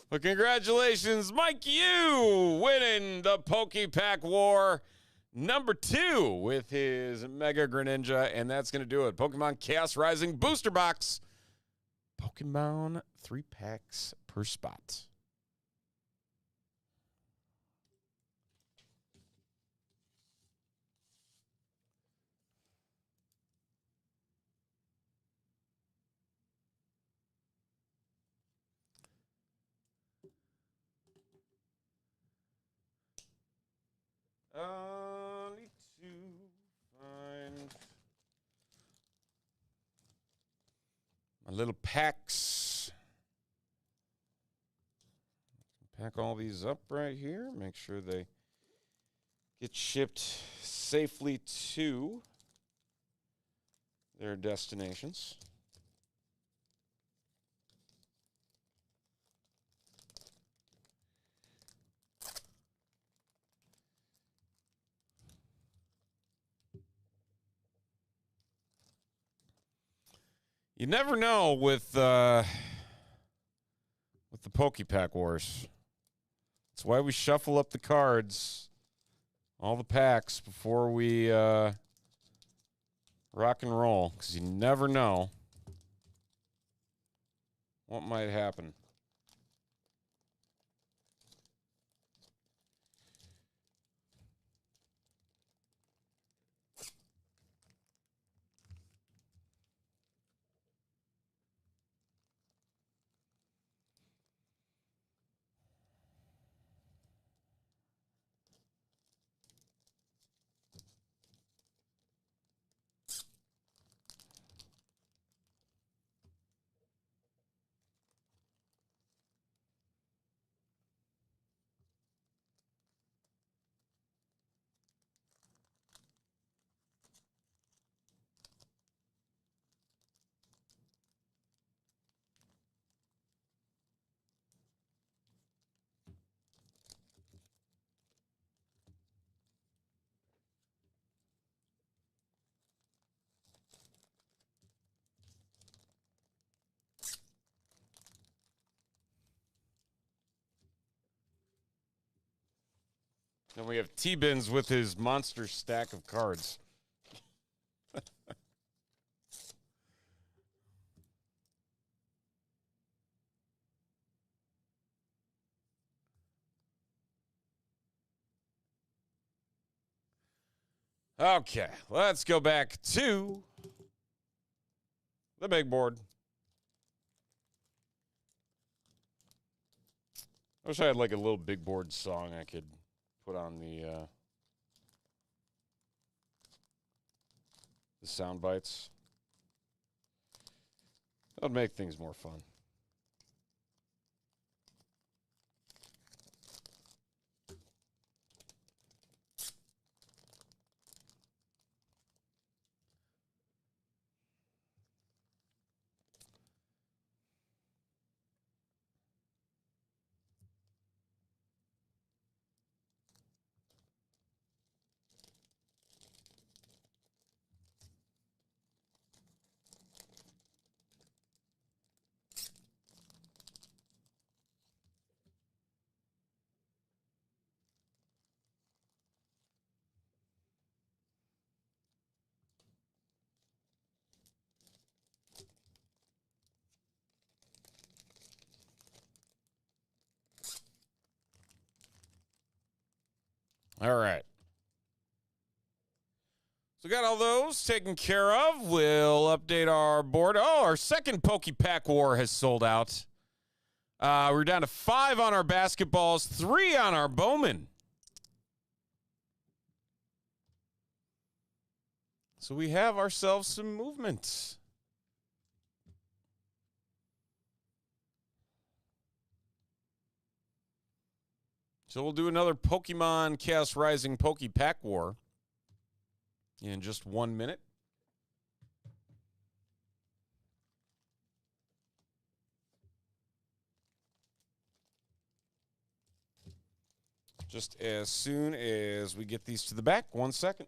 But congratulations, Mike Yu winning the Pokepack War number 2 with his Mega Greninja. And that's going to do it. Pokemon Chaos Rising Booster Box Pokemon 3 packs per spot. Need to find my little packs. Pack all these up right here. Make sure they get shipped safely to their destinations. You never know with the PokePack Wars. That's why we shuffle up the cards, all the packs, before we rock and roll, because you never know what might happen. And we have T-Bins with his monster stack of cards. Okay, let's go back to the big board. I wish I had like a little big board song I could put on the sound bites. That would make things more fun. All right. So we got all those taken care of. We'll update our board. Oh, our second PokePack War has sold out. We're down to 5 on our basketballs, 3 on our Bowman. So we have ourselves some movement. So we'll do another Pokemon Chaos Rising PokePack War in just 1 minute. Just as soon as we get these to the back. 1 second.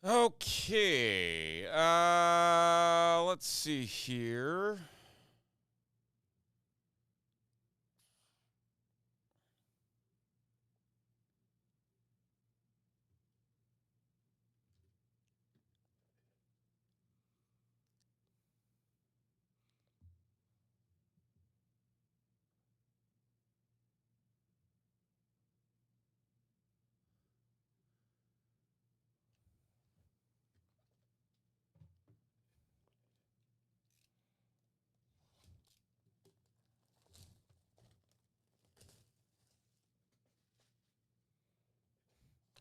Okay. Let's see here.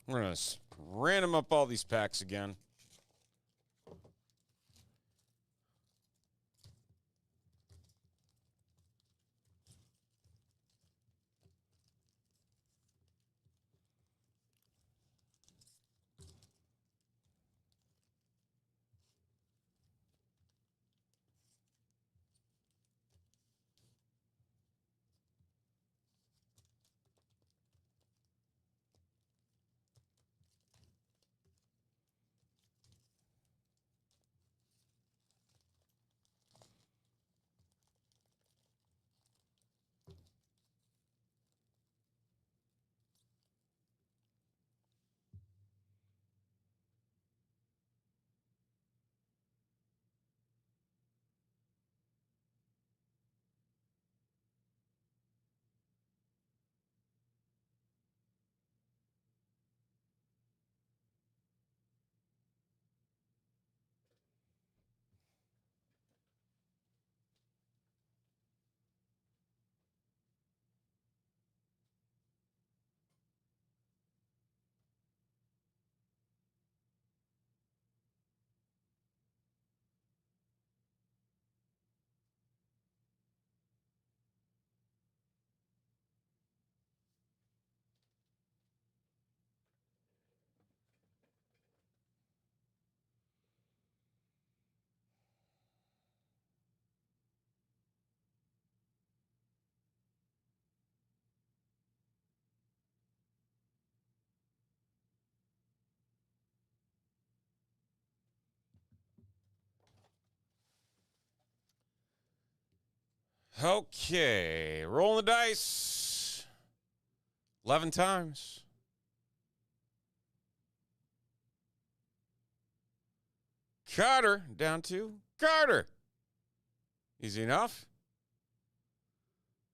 We're going to random up all these packs again. Okay. Rolling the dice. 11 times. Carter down to Carter. Easy enough.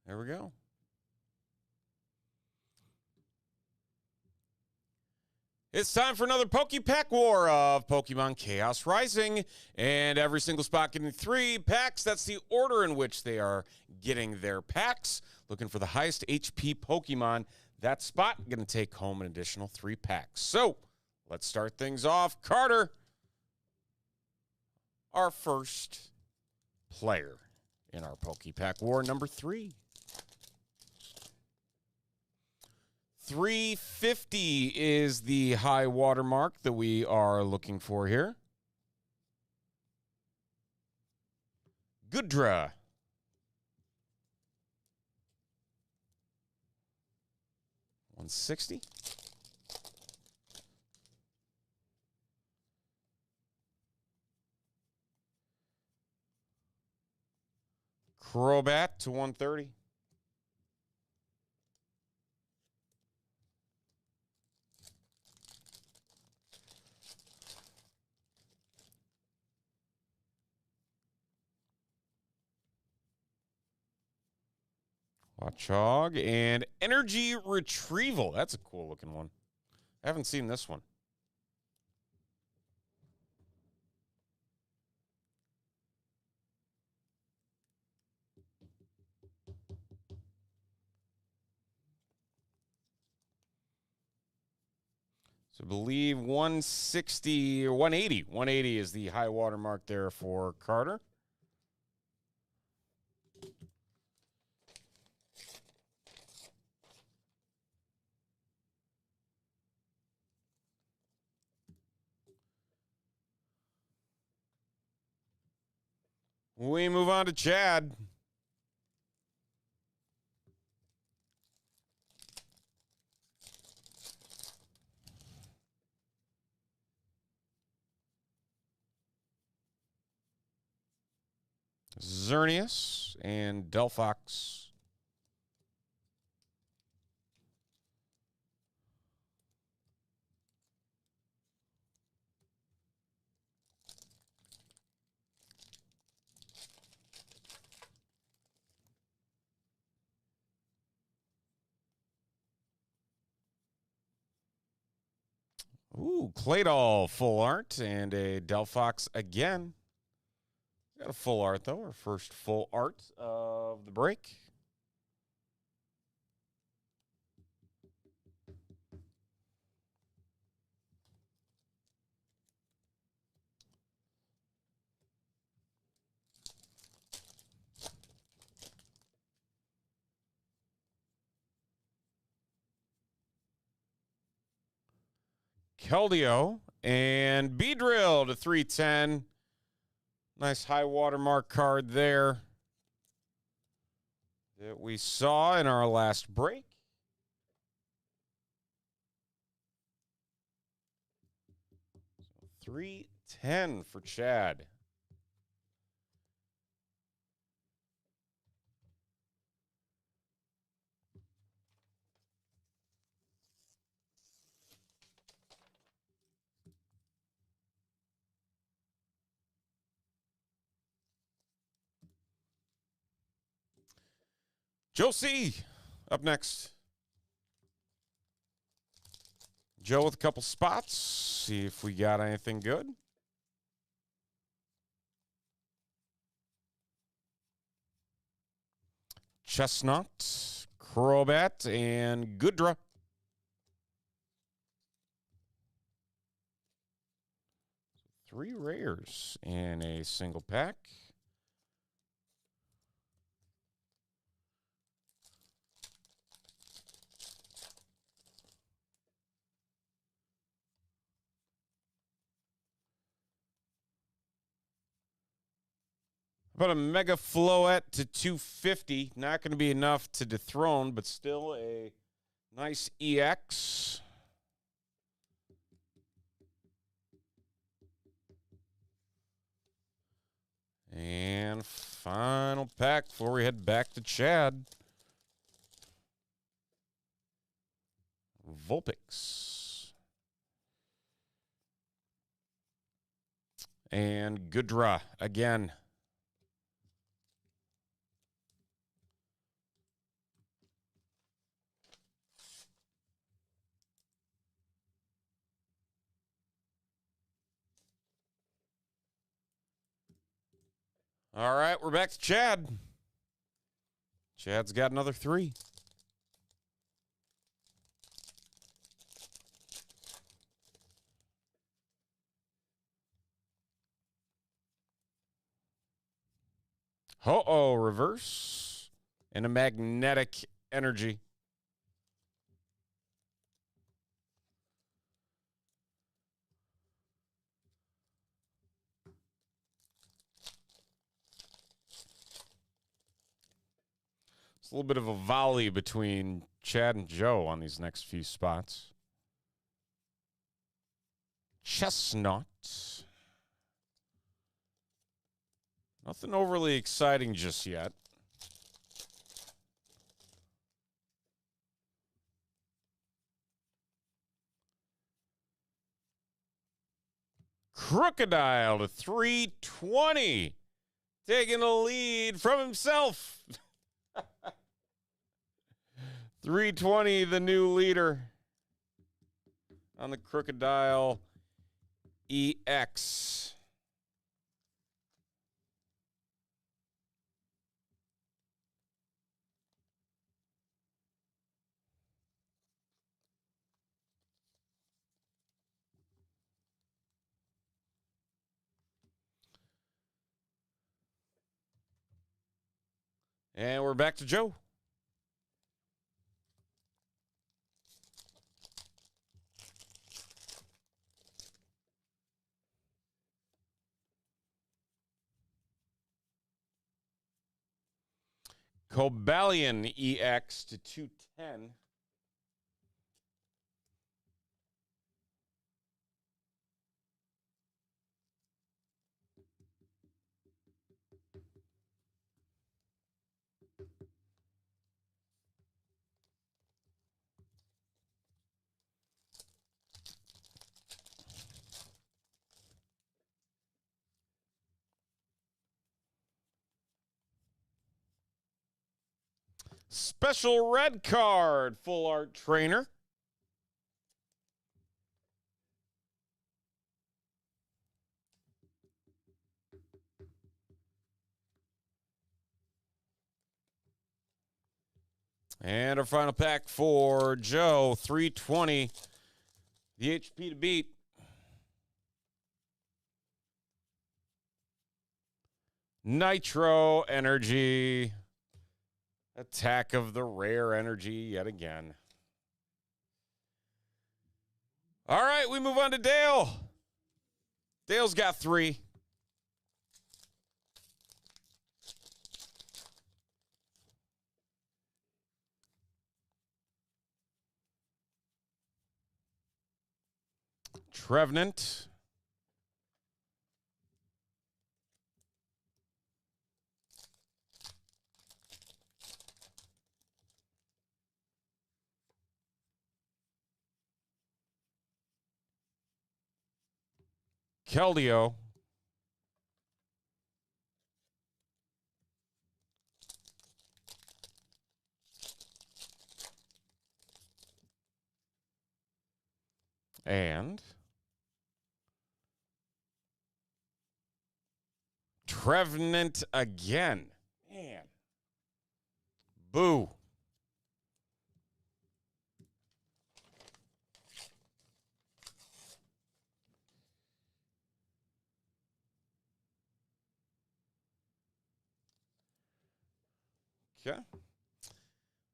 There we go. It's time for another Poke-Pack War of Pokemon Chaos Rising. And every single spot getting 3 packs. That's the order in which they are getting their packs. Looking for the highest HP Pokemon. That spot going to take home an additional 3 packs. So, let's start things off. Carter, our first player in our Poke-Pack War, number 3. 350 is the high water mark that we are looking for here. Goodra. $160. Crobat to $130. Watchog and Energy Retrieval. That's a cool looking one. I haven't seen this one. So I believe 160 or 180. 180 is the high water mark there for Carter. We move on to Chad. Xerneas, and Delphox. Ooh, Claydol full art and a Delphox again. Got a full art, though. Our first full art of the break. Keldeo and Beedrill to 310. Nice high watermark card there that we saw in our last break. So 310 for Chad. Joe C. up next. Joe with a couple spots. See if we got anything good. Chestnut, Crobat, and Goodra. Three rares in a single pack. About a Mega Floette to 250. Not going to be enough to dethrone, but still a nice EX. And final pack before we head back to Chad. Vulpix. And Goodra again. All right, we're back to Chad. Chad's got another 3. Ho-Oh reverse and a magnetic energy. It's a little bit of a volley between Chad and Joe on these next few spots. Chestnut. Nothing overly exciting just yet. Crocodile to 320. Taking the lead from himself. 320, the new leader on the Crocodile EX. And we're back to Joe. Cobalion EX to 210. Special red card, full art trainer. And our final pack for Joe, 320. The HP to beat. Nitro Energy. Attack of the Rare Energy yet again. All right, we move on to Dale. Dale's got 3. Trevenant. Keldeo. And Trevenant again. Man. Boo. Okay.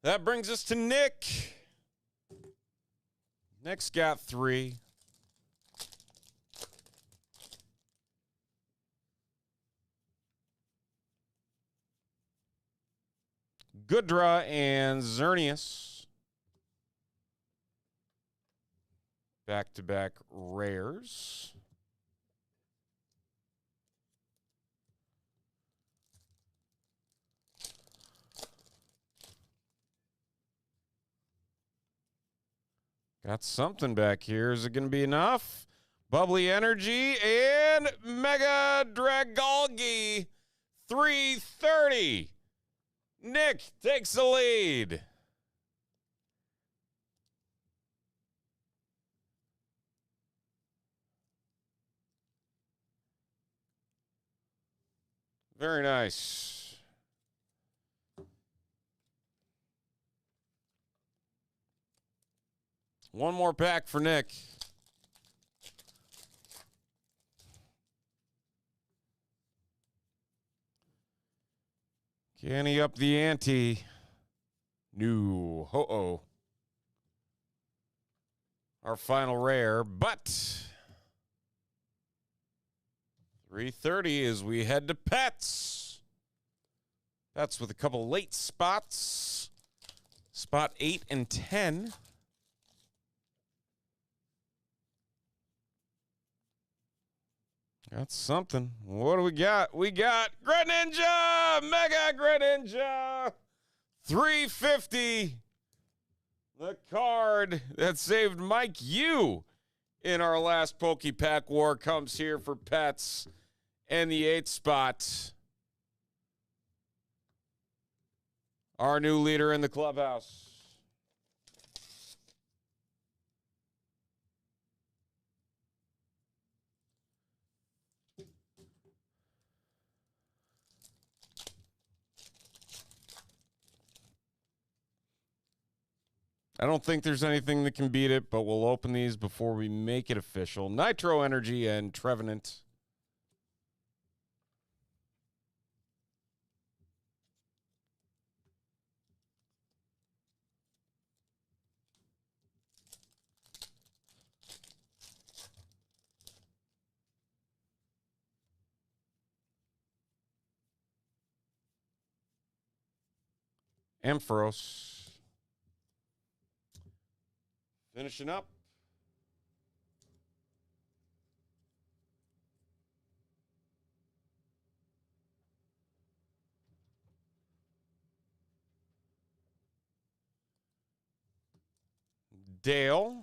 That brings us to Nick. Nick's got 3. Goodra and Xerneas. Back-to-back rares. Got something back here. Is it going to be enough? Bubbly Energy and Mega Dragalge. 330. Nick takes the lead. Very nice. One more pack for Nick. Can he up the ante? No. Ho-oh. Our final rare, but 330 as we head to Pets. Pets with a couple late spots. Spot 8 and 10. That's something. What do we got? We got Greninja! Mega Greninja! 350. The card that saved Mike Yu in our last Poke-Pack war comes here for Pets and the 8th spot. Our new leader in the clubhouse. I don't think there's anything that can beat it, but we'll open these before we make it official. Nitro Energy and Trevenant. Ampharos. Finishing up. Dale.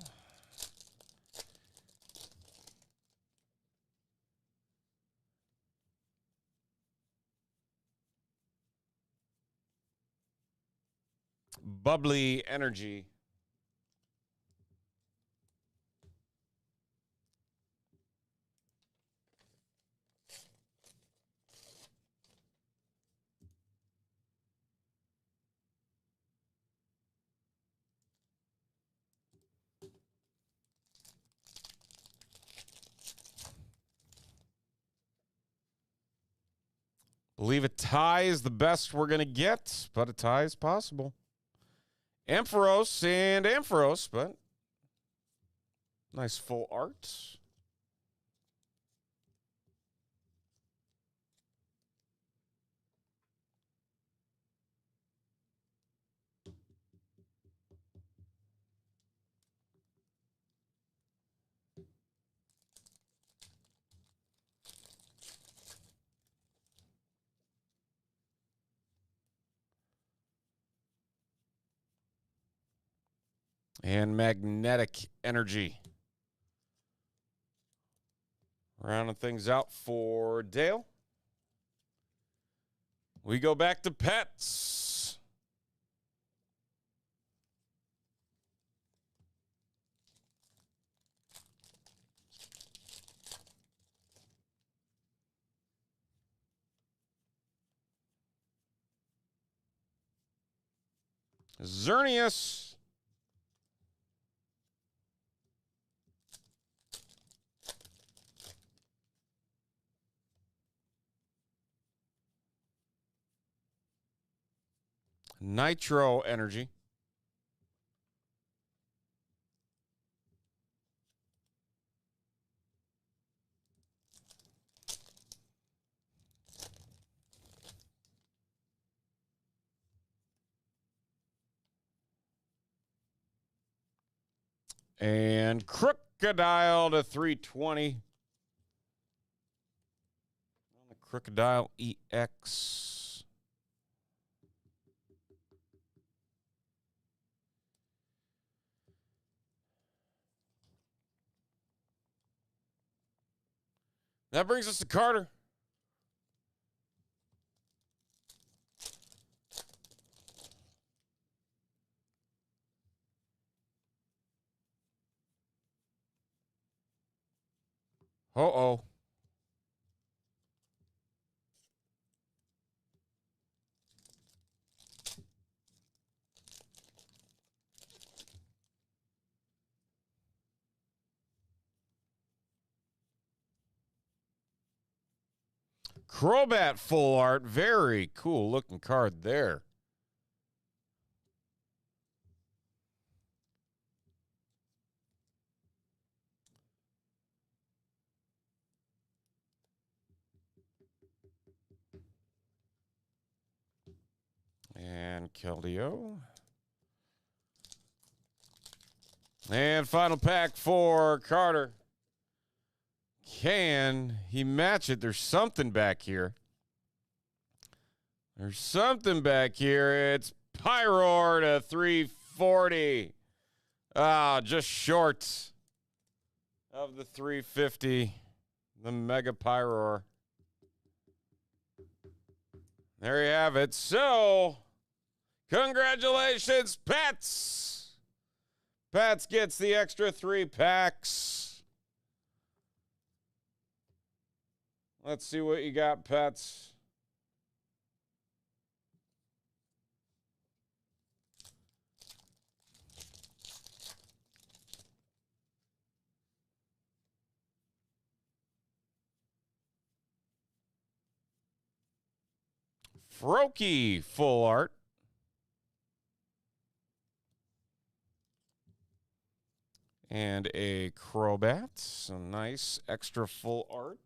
bubbly energy. Believe a tie is the best we're going to get, but a tie is possible. Ampharos and Ampharos, but nice full art. And magnetic energy. Rounding things out for Dale. We go back to pets. Xerneas. Nitro energy. And Crocodile to 320. On the Crocodile EX. That brings us to Carter. Uh-oh. Crobat full art. Very cool looking card there. And Keldeo. And final pack for Carter. Can he match it? There's something back here. There's something back here. It's Pyroar to 340. Ah, just short of the 350. The Mega Pyroar. There you have it. So, congratulations, Pets. Pets gets the extra 3 packs. Let's see what you got, Pets. Froakie full art. And a Crobat. Some nice extra full art.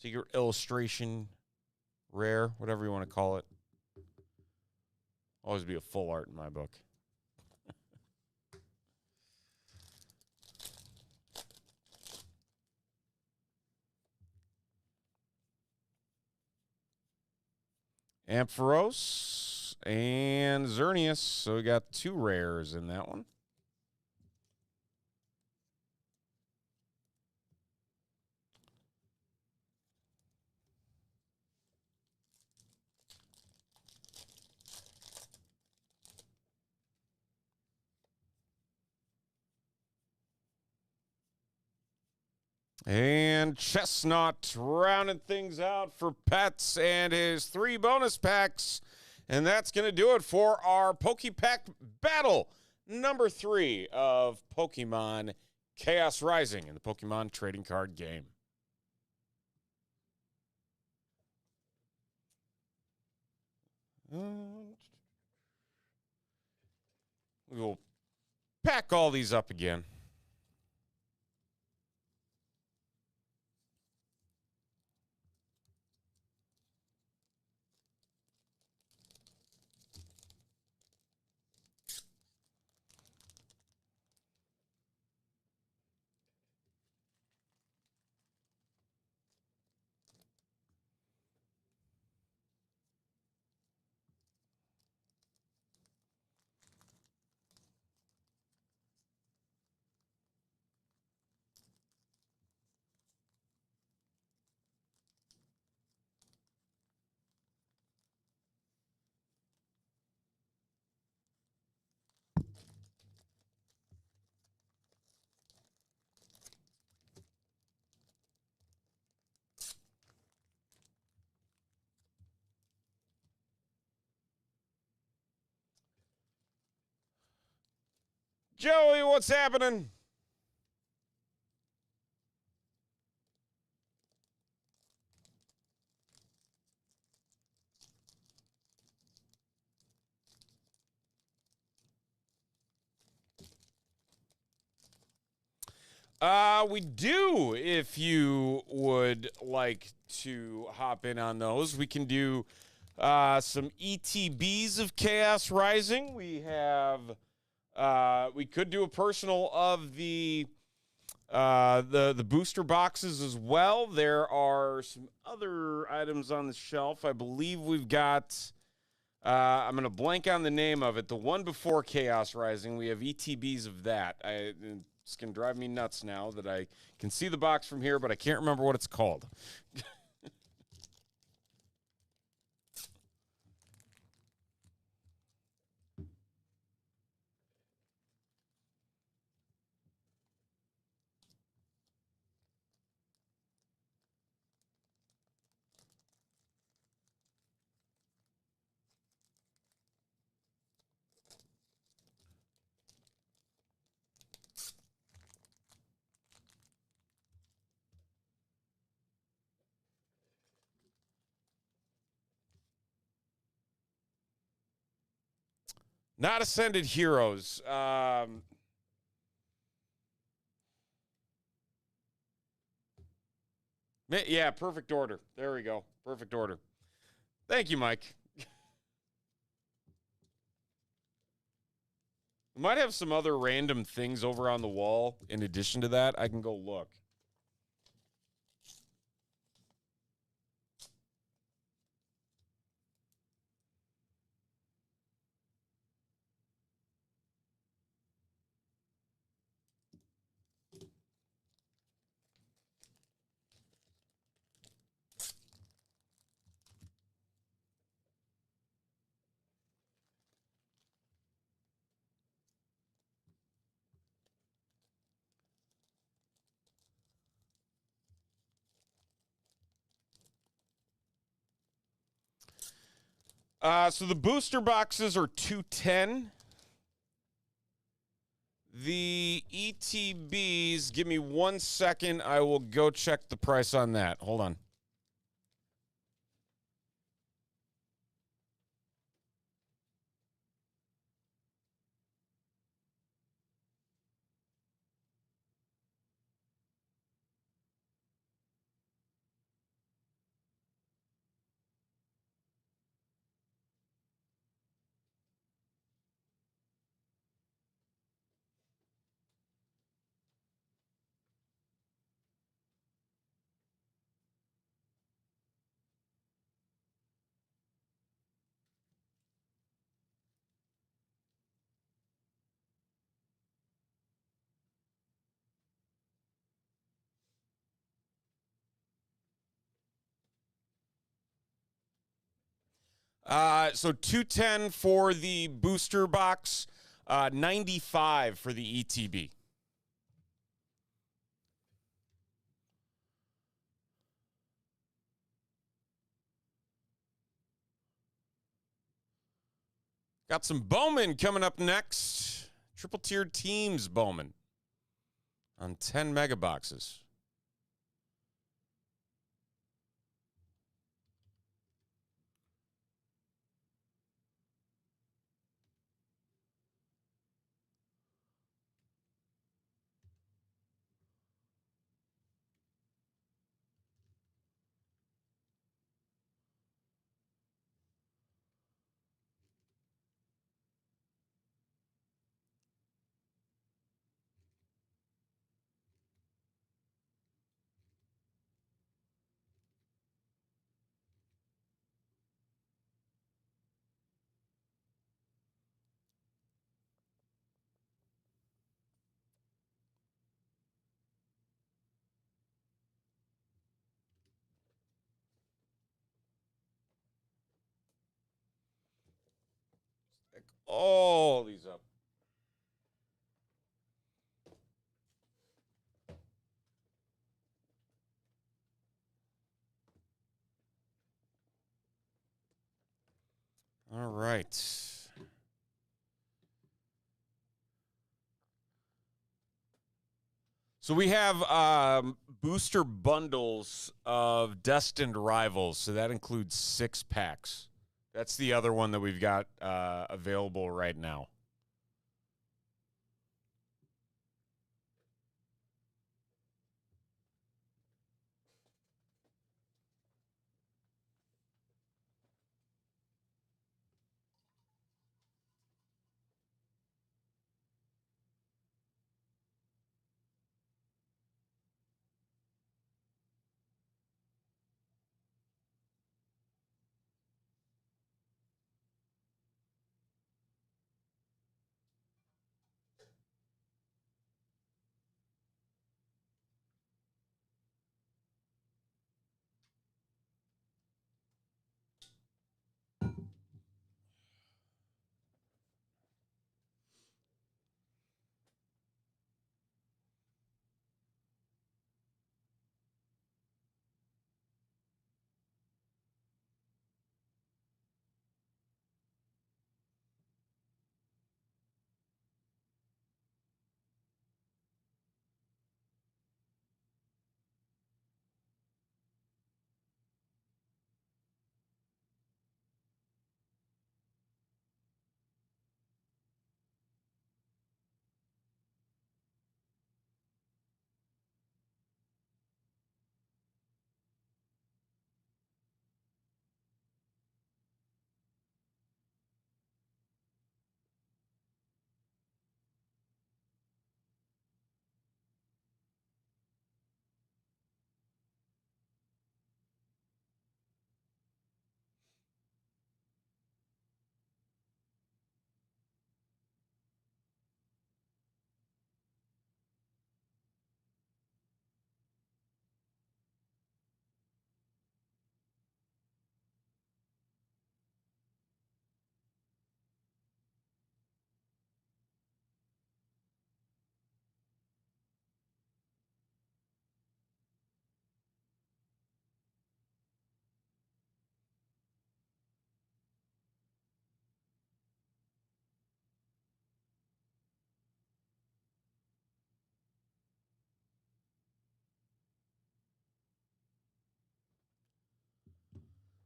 Secret illustration, rare, whatever you want to call it. Always be a full art in my book. Ampharos and Xerneas. So we got 2 rares in that one. And Chestnut rounding things out for Pets and his 3 bonus packs. And that's going to do it for our PokePack battle number 3 of Pokemon Chaos Rising in the Pokemon trading card game. We will pack all these up again. Joey, what's happening? We do, if you would like to hop in on those. We can do some ETBs of Chaos Rising. We have, we could do a personal of the booster boxes as well. There are some other items on the shelf. I believe we've got, I'm going to blank on the name of it. The one before Chaos Rising, we have ETBs of that. It's going to drive me nuts now that I can see the box from here, but I can't remember what it's called. Not Ascended Heroes. Yeah, perfect order. There we go. Perfect order. Thank you, Mike. We might have some other random things over on the wall in addition to that. I can go look. So the booster boxes are $210. The ETBs, give me 1 second. I will go check the price on that. Hold on. So 210 for the booster box, 95 for the ETB. Got some Bowman coming up next. Triple tiered teams Bowman on 10 mega boxes. Pick all these up. All right. So we have booster bundles of Destined Rivals. So that includes 6 packs. That's the other one that we've got available right now.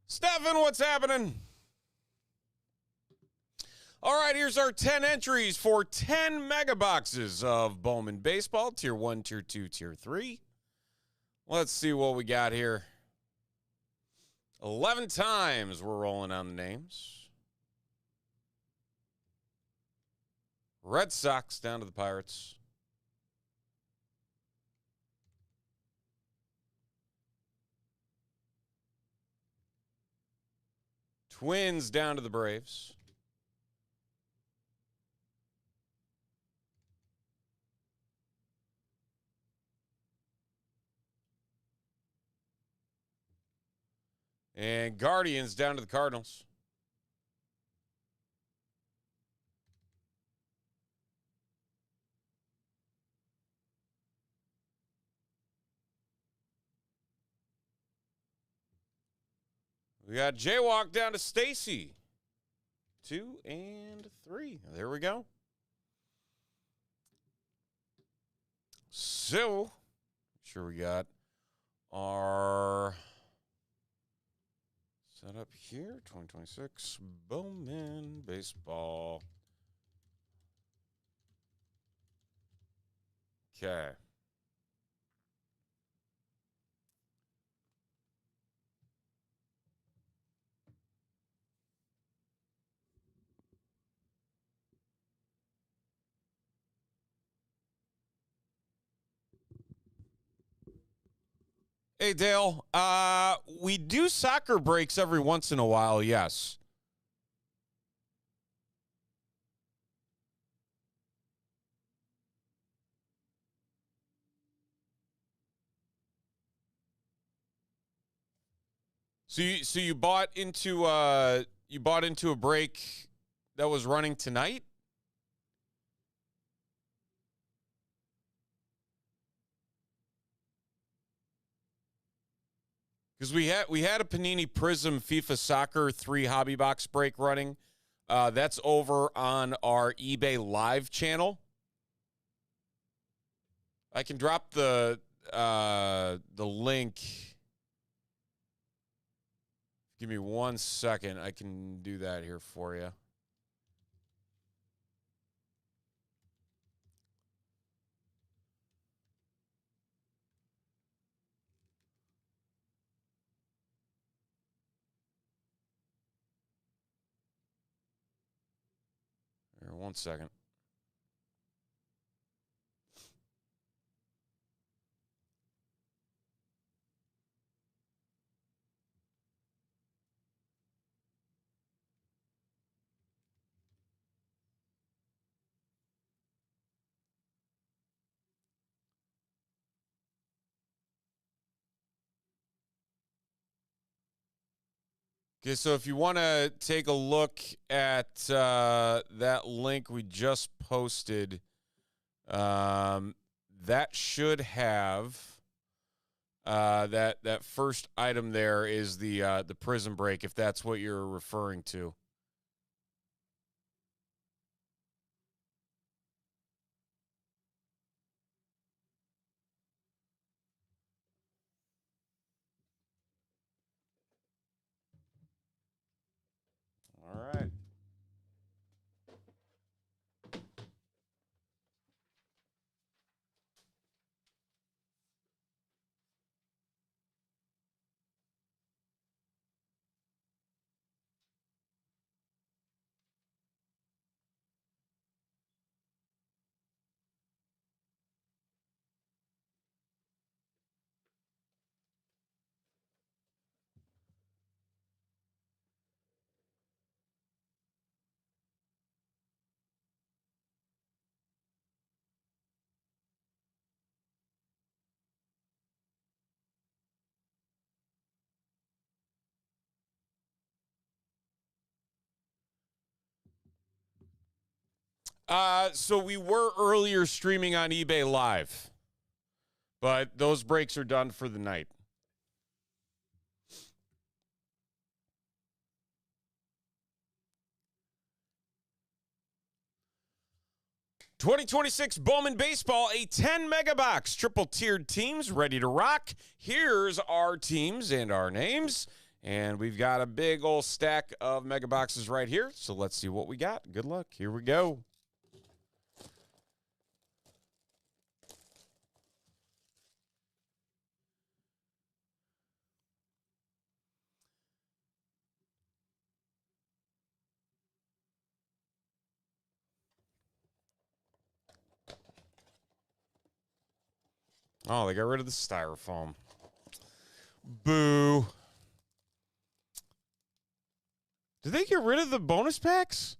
Stefan, what's happening? All right, here's our 10 entries for 10 mega boxes of Bowman Baseball, Tier 1, Tier 2, Tier 3. Let's see what we got here. 11 times we're rolling on the names. Red Sox down to the Pirates. Twins down to the Braves. And Guardians down to the Cardinals. We got Jaywalk down to Stacy. 2, and 3. There we go. So, sure we got our setup here. 2026 Bowman Baseball. Okay. Hey, Dale. We do soccer breaks every once in a while, yes. So you bought into a break that was running tonight? Because we had a Panini Prism FIFA Soccer 3 hobby box break running. That's over on our eBay Live channel. I can drop the link. Give me 1 second. I can do that here for you. Here, 1 second. Okay, so if you want to take a look at that link we just posted, that should have that first item there is the Prism break, if that's what you're referring to. All right. So we were earlier streaming on eBay Live, but those breaks are done for the night. (2026) Bowman Baseball, a 10 mega box, triple tiered teams ready to rock. Here's our teams and our names. And we've got a big old stack of mega boxes right here. So let's see what we got. Good luck. Here we go. Oh, they got rid of the styrofoam. Boo. Did they get rid of the bonus packs?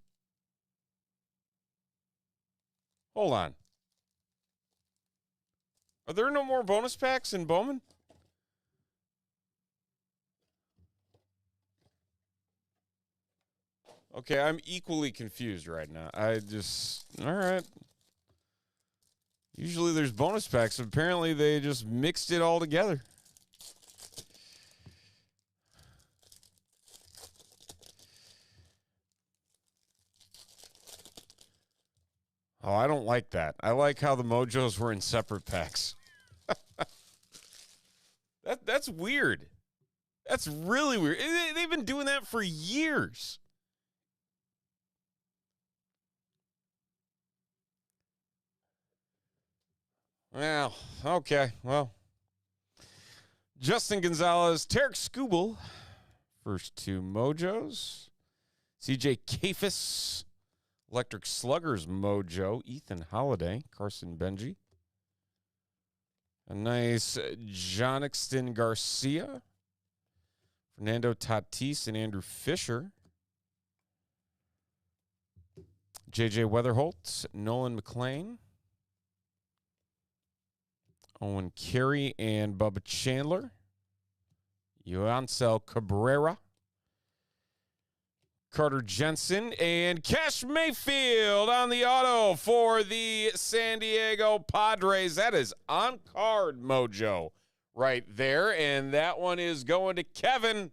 Hold on. Are there no more bonus packs in Bowman? Okay, I'm equally confused right now. All right. Usually there's bonus packs. Apparently they just mixed it all together. Oh, I don't like that. I like how the Mojos were in separate packs. That's weird. That's really weird. They've been doing that for years. Well, okay. Well, Justin Gonzalez, Tarek Skubal, first two Mojos. CJ Kafis, Electric Sluggers Mojo, Ethan Holiday, Carson Benji. A nice Jonixton Garcia, Fernando Tatis, and Andrew Fisher. JJ Weatherholt, Nolan McLean, Owen Carey, and Bubba Chandler. Yoansel Cabrera, Carter Jensen, and Cash Mayfield on the auto for the San Diego Padres. That is on card mojo right there. And that one is going to Kevin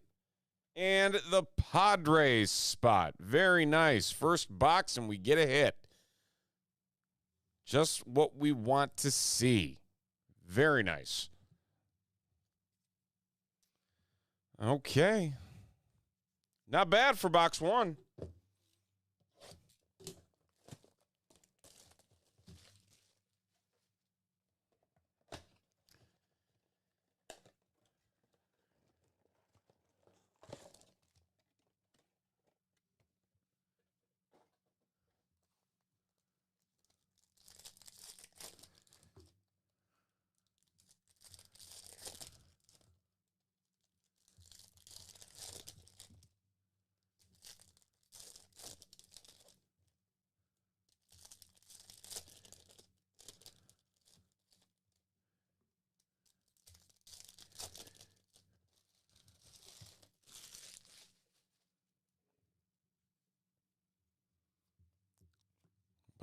and the Padres spot. Very nice. First box, and we get a hit. Just what we want to see. Very nice. Okay. Not bad for box one.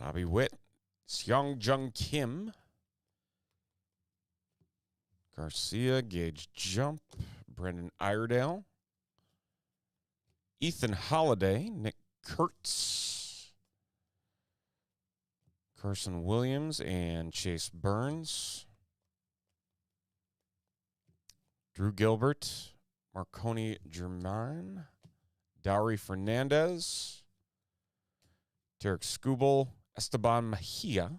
Bobby Witt, Seong Jung Kim, Garcia, Gage Jump, Brendan Iredale, Ethan Holiday, Nick Kurtz, Carson Williams, and Chase Burns, Drew Gilbert, Marconi Germain, Dowry Fernandez, Tarek Skubal, Esteban Mejia.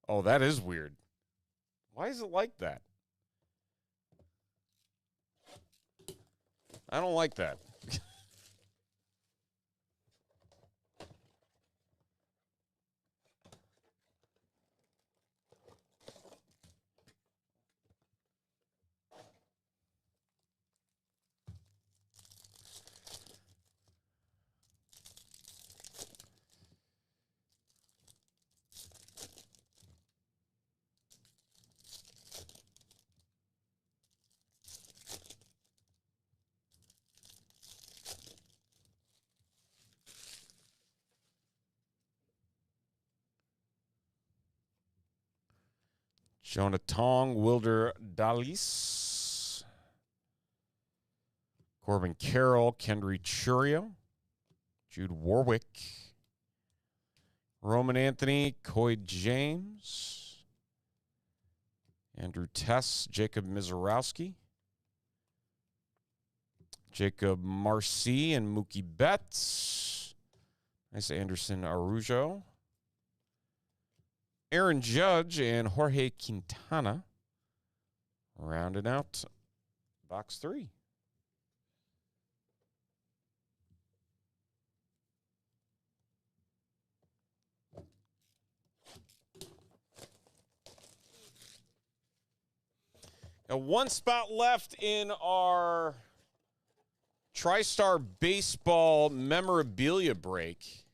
Oh, that is weird. Why is it like that? I don't like that. Jonah Tong, Wilder Dalis, Corbin Carroll, Kendry Churio, Jude Warwick, Roman Anthony, Coy James, Andrew Tess, Jacob Mizorowski, Jacob Marcy, and Mookie Betts. Nice Anderson Arujo. Aaron Judge and Jorge Quintana. Rounding out box three. Now, one spot left in our TriStar Baseball memorabilia break.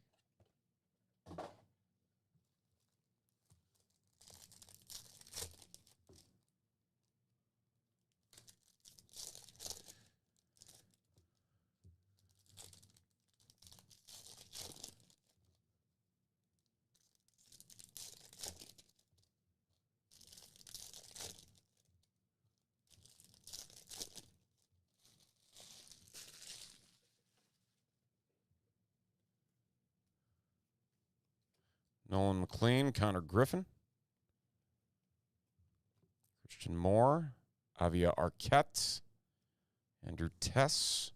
Nolan McLean, Connor Griffin, Christian Moore, Avia Arquette, Andrew Tess,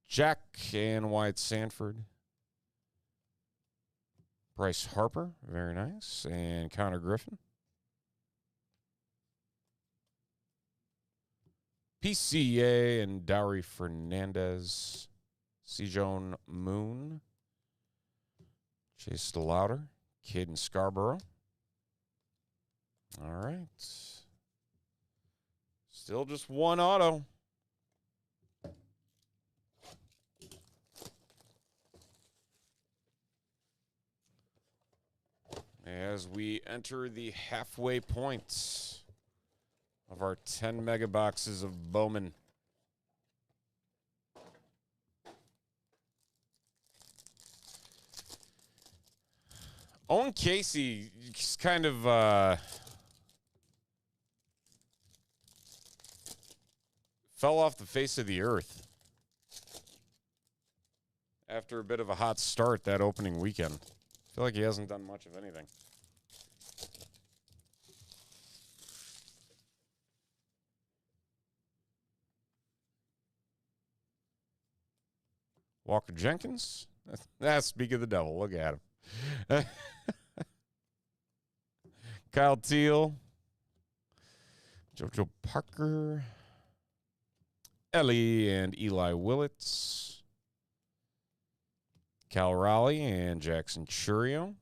Jack and Wyatt Sanford, Bryce Harper, very nice, and Connor Griffin. PCA and Dowry Fernandez, Sejon Moon, Chase Louder, Caden Scarborough. All right. Still just one auto. As we enter the halfway points of our 10 mega boxes of Bowman. Owen Casey just kind of fell off the face of the earth after a bit of a hot start that opening weekend. I feel like he hasn't done much of anything. Walker Jenkins. Speak of the devil. Look at him. Kyle Teal. JoJo Parker. Ellie and Eli Willits. Cal Raleigh and Jackson Churio.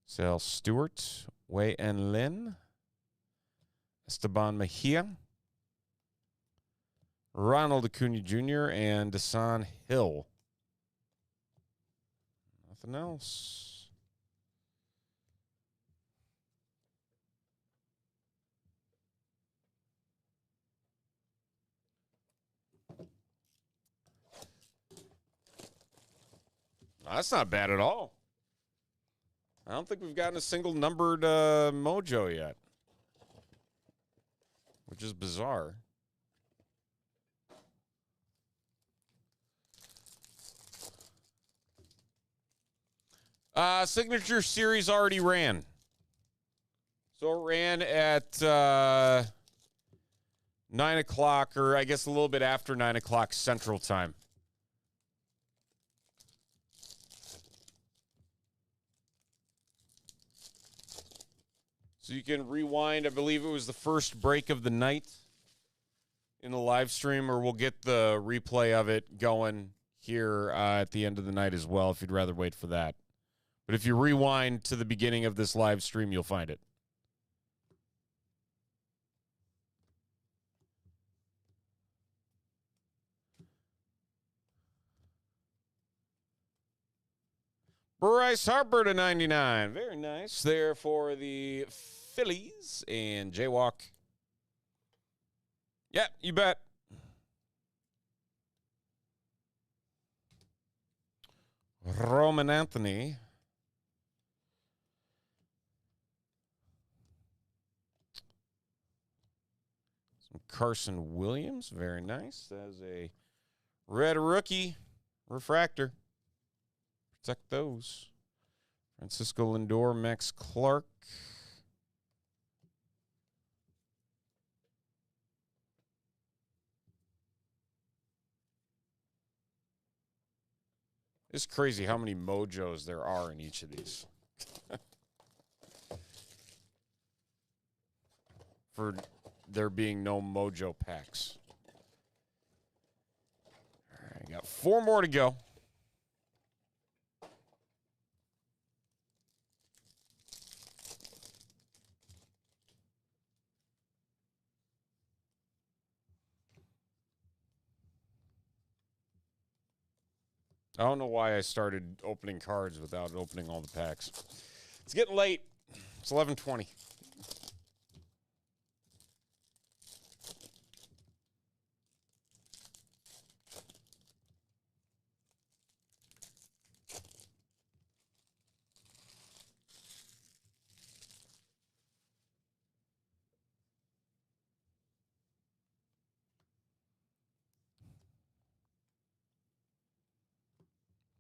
Sal Stewart. Wei En Lin. Esteban Mejia. Ronald Acuna Jr. and Desan Hill. Nothing else. That's not bad at all. I don't think we've gotten a single numbered mojo yet, which is bizarre. Signature Series already ran. So it ran at 9 o'clock, or I guess a little bit after 9 o'clock Central Time. So you can rewind. I believe it was the first break of the night in the live stream, or we'll get the replay of it going here at the end of the night as well, if you'd rather wait for that. But if you rewind to the beginning of this live stream, you'll find it. Bryce Harper to 99. Very nice there for the Phillies and Jaywalk. Yeah, you bet. Roman Anthony. Some Carson Williams. Very nice. That's a red rookie refractor. Protect those. Francisco Lindor, Max Clark. It's crazy how many mojos there are in each of these. For there being no mojo packs. All right, got 4 more to go. I don't know why I started opening cards without opening all the packs. It's getting late. It's 11:20.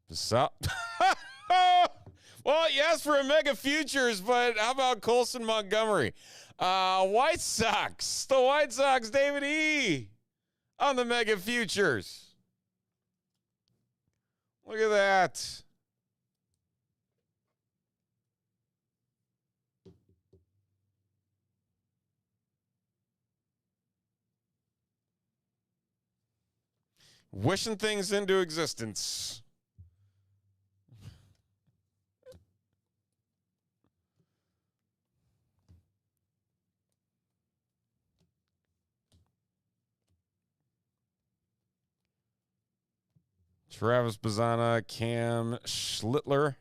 What's up? Well, yes, for a Mega Futures, but how about Colson Montgomery? White Sox. The White Sox, David E. on the Mega Futures. Look at that. Wishing things into existence. Travis Bazzana, Cam Schlittler.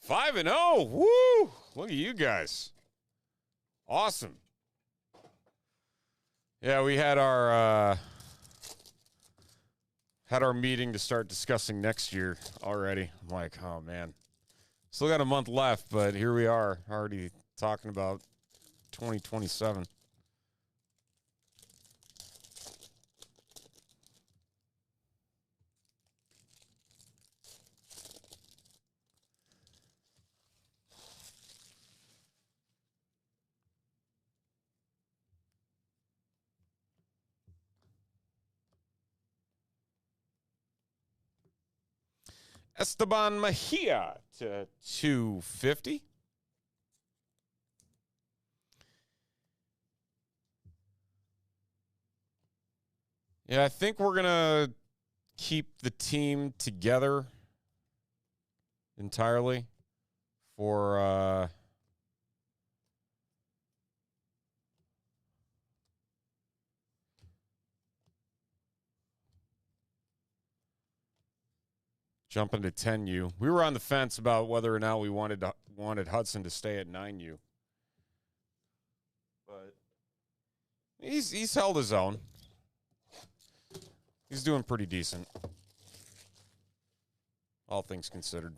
Five and 0. Woo! Look at you guys. Awesome. Yeah, we had our meeting to start discussing next year already. I'm like, oh man. Still got a month left, but here we are, already talking about 2027. Esteban Mejia to 250. Yeah, I think we're going to keep the team together entirely for jumping to 10U. We were on the fence about whether or not we wanted Hudson to stay at 9U. But he's held his own. He's doing pretty decent, all things considered.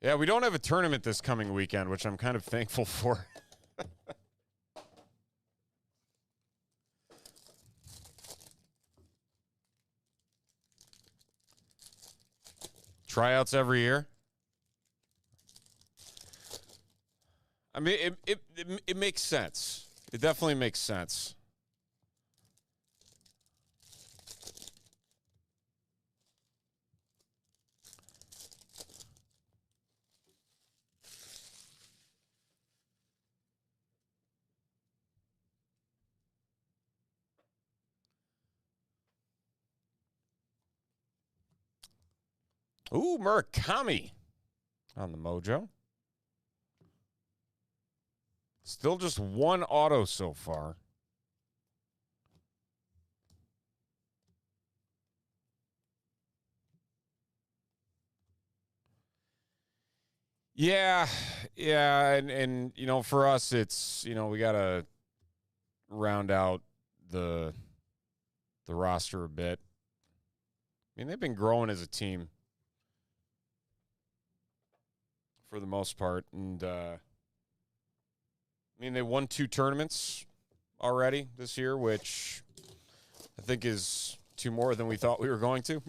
Yeah, we don't have a tournament this coming weekend, which I'm kind of thankful for. Tryouts every year. I mean, it makes sense. It definitely makes sense. Ooh, Murakami on the Mojo. Still just one auto so far. Yeah, and you know, for us, it's, you know, we gotta round out the roster a bit. I mean, they've been growing as a team for the most part, and I mean, they won 2 tournaments already this year, which I think is 2 more than we thought we were going to.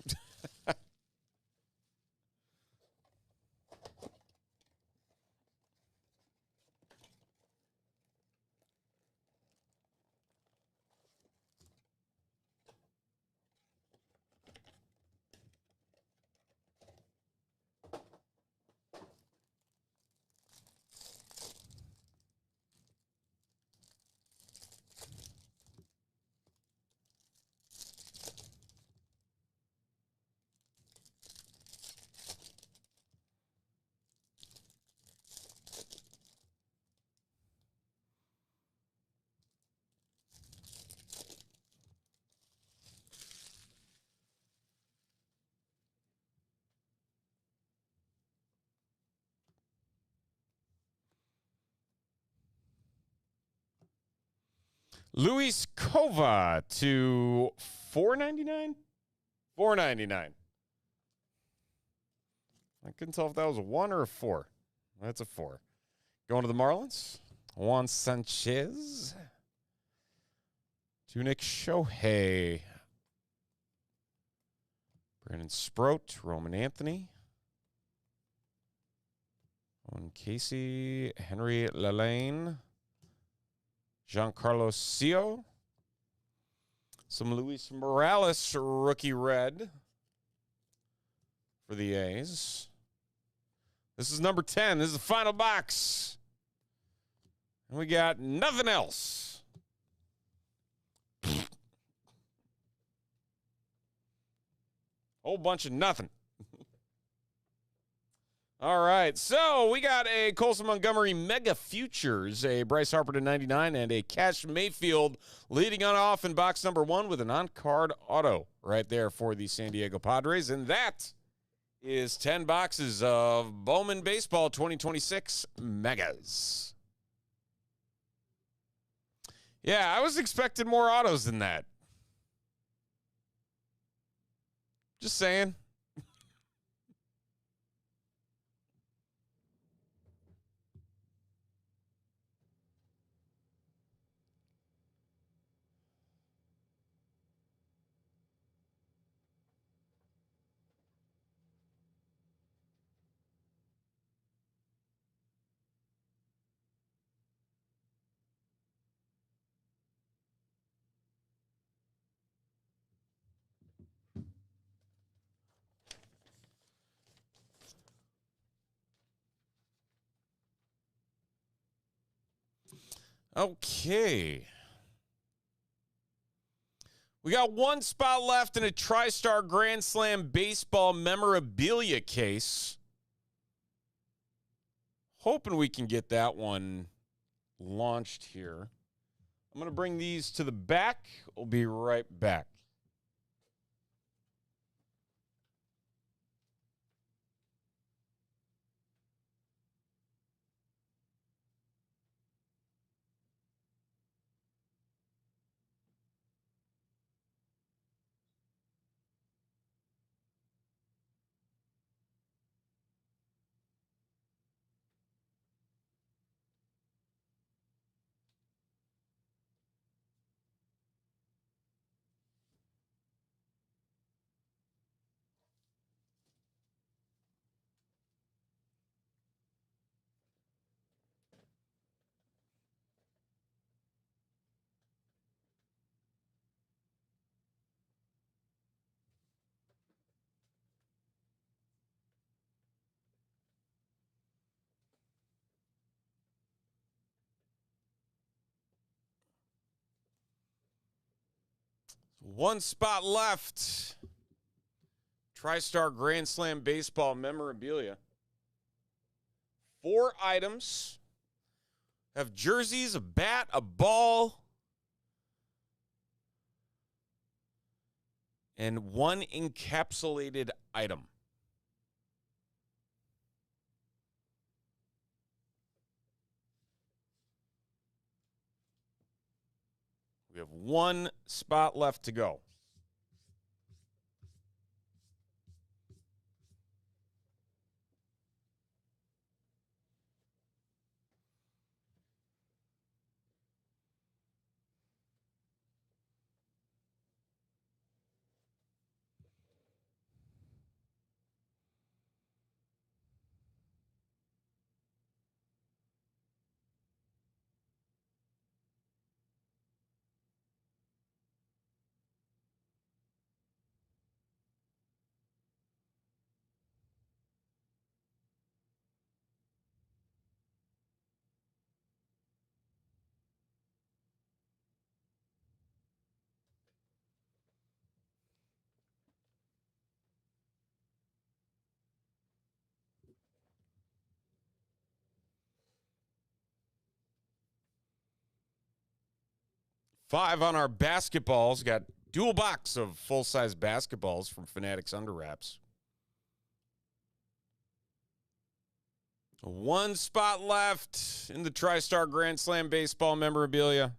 Luis Kova to $4.99? $4.99. I couldn't tell if that was a 1 or a 4. That's a 4. Going to the Marlins. Juan Sanchez. Tunic Shohei. Brandon Sproat. Roman Anthony. Owen Casey. Henry Lalaine. Giancarlo Sio. Some Luis Morales rookie red for the A's. This is number 10. This is the final box. And we got nothing else. Whole bunch of nothing. All right, so we got a Colson Montgomery Mega Futures, a Bryce Harper to 99, and a Cash Mayfield leading on off in box number 1 with an on-card auto right there for the San Diego Padres. And that is 10 boxes of Bowman Baseball 2026 Megas. Yeah, I was expecting more autos than that. Just saying. Okay. We got one spot left in a TriStar Grand Slam baseball memorabilia case. Hoping we can get that one launched here. I'm going to bring these to the back. We'll be right back. One spot left. TriStar Grand Slam baseball memorabilia. 4 items. Have jerseys, a bat, a ball, and 1 encapsulated item. We have 1 spot left to go. Five on our basketballs. Got dual box of full-size basketballs from Fanatics Under Wraps. 1 spot left in the TriStar Grand Slam baseball memorabilia.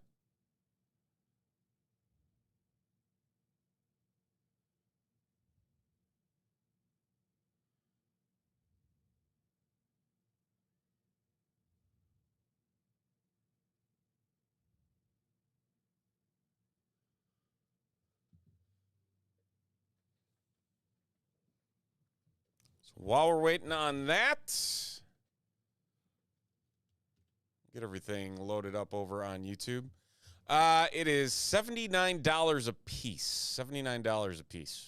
While we're waiting on that, get everything loaded up over on YouTube. It is $79 a piece. $79 a piece.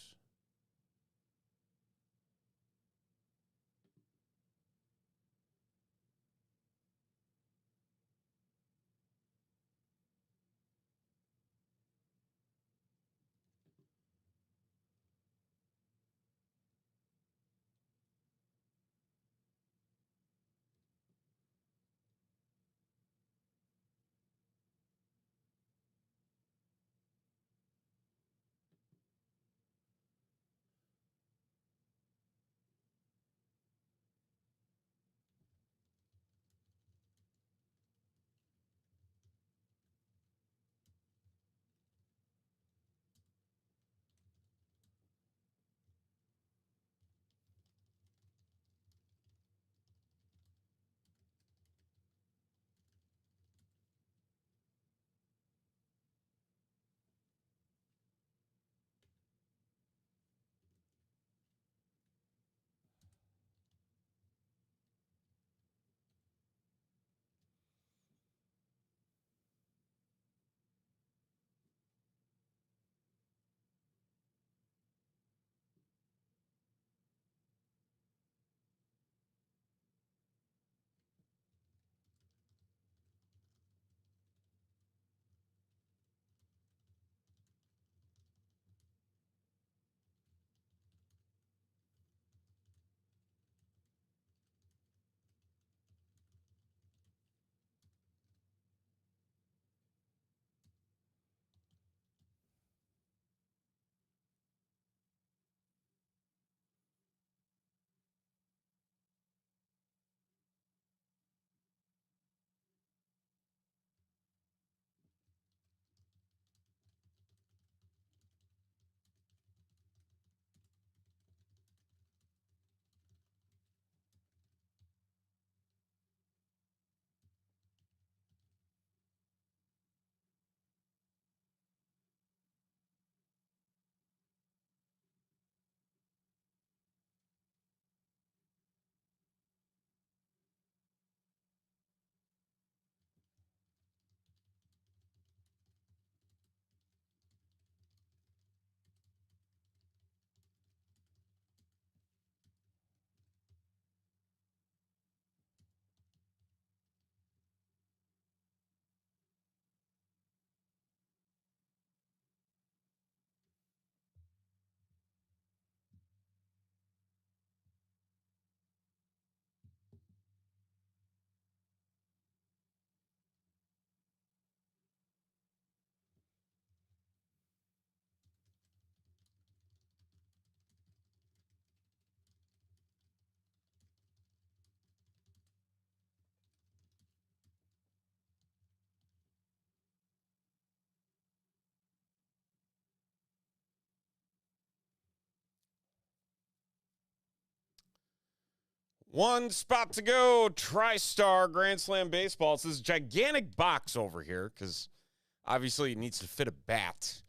One spot to go. TriStar Grand Slam Baseball. It's this gigantic box over here because obviously it needs to fit a bat.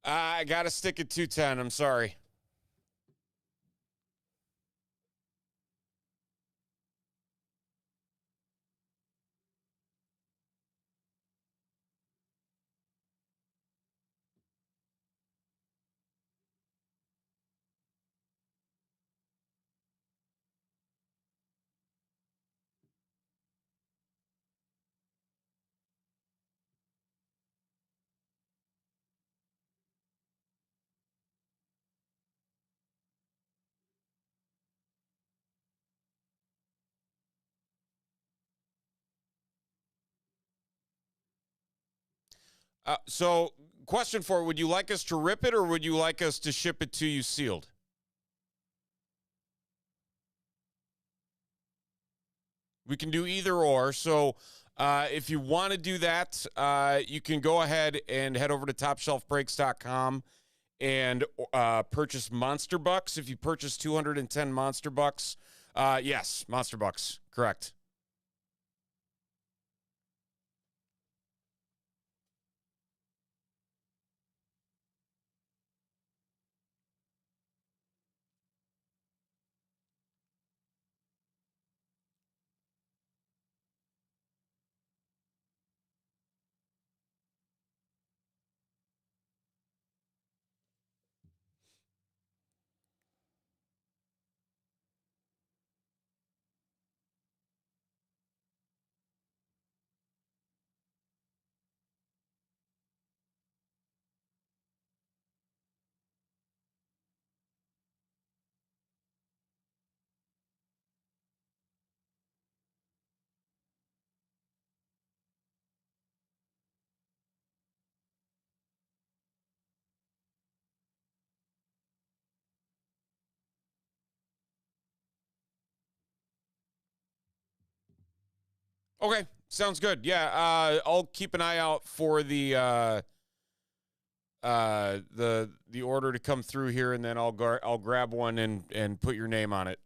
I got to stick at 210. I'm sorry. So, question for: would you like us to rip it, or would you like us to ship it to you sealed? We can do either or. So, if you want to do that, you can go ahead and head over to topshelfbreaks.com and purchase Monster Bucks. If you purchase 210 Monster Bucks, yes, Monster Bucks, correct. Okay, sounds good. Yeah, I'll keep an eye out for the order to come through here, and then I'll grab one and put your name on it.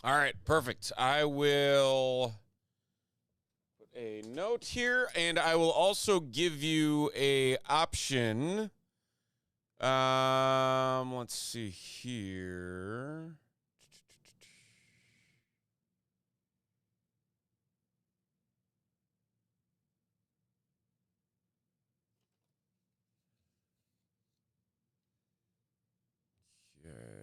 All right, perfect. I will put a note here, and I will also give you a option. Let's see here. Okay.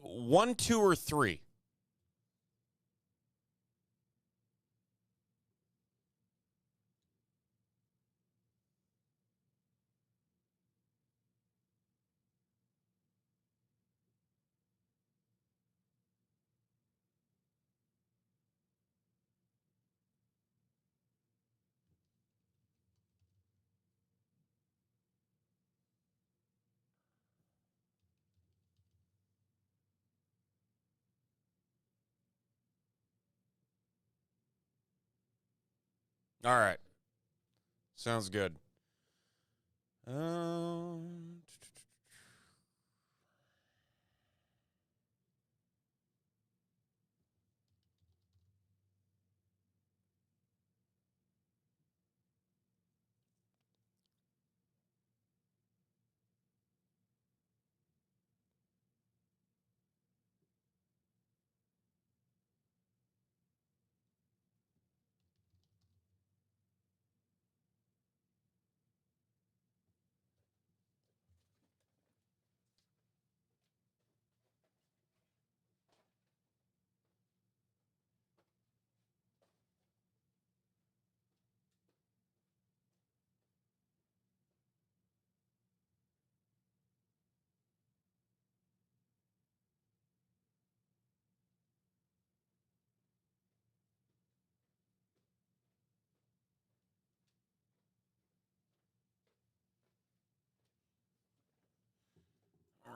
1, 2, or 3. All right. Sounds good. Um,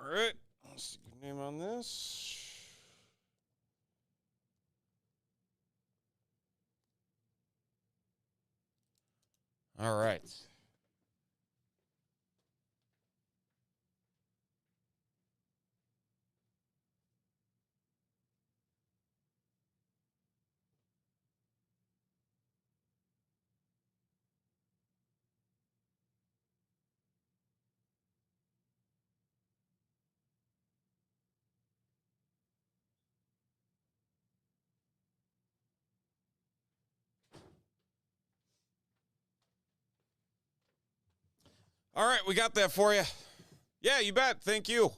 all right. Let's see your name on this. All right. All right, we got that for you. Yeah, you bet. Thank you.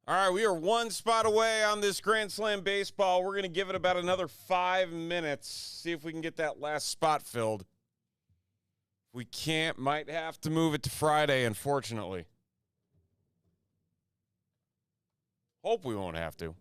All right, we are one spot away on this Grand Slam baseball. We're going to give it about another 5 minutes, see if we can get that last spot filled. If we can't, might have to move it to Friday, unfortunately. Hope we won't have to.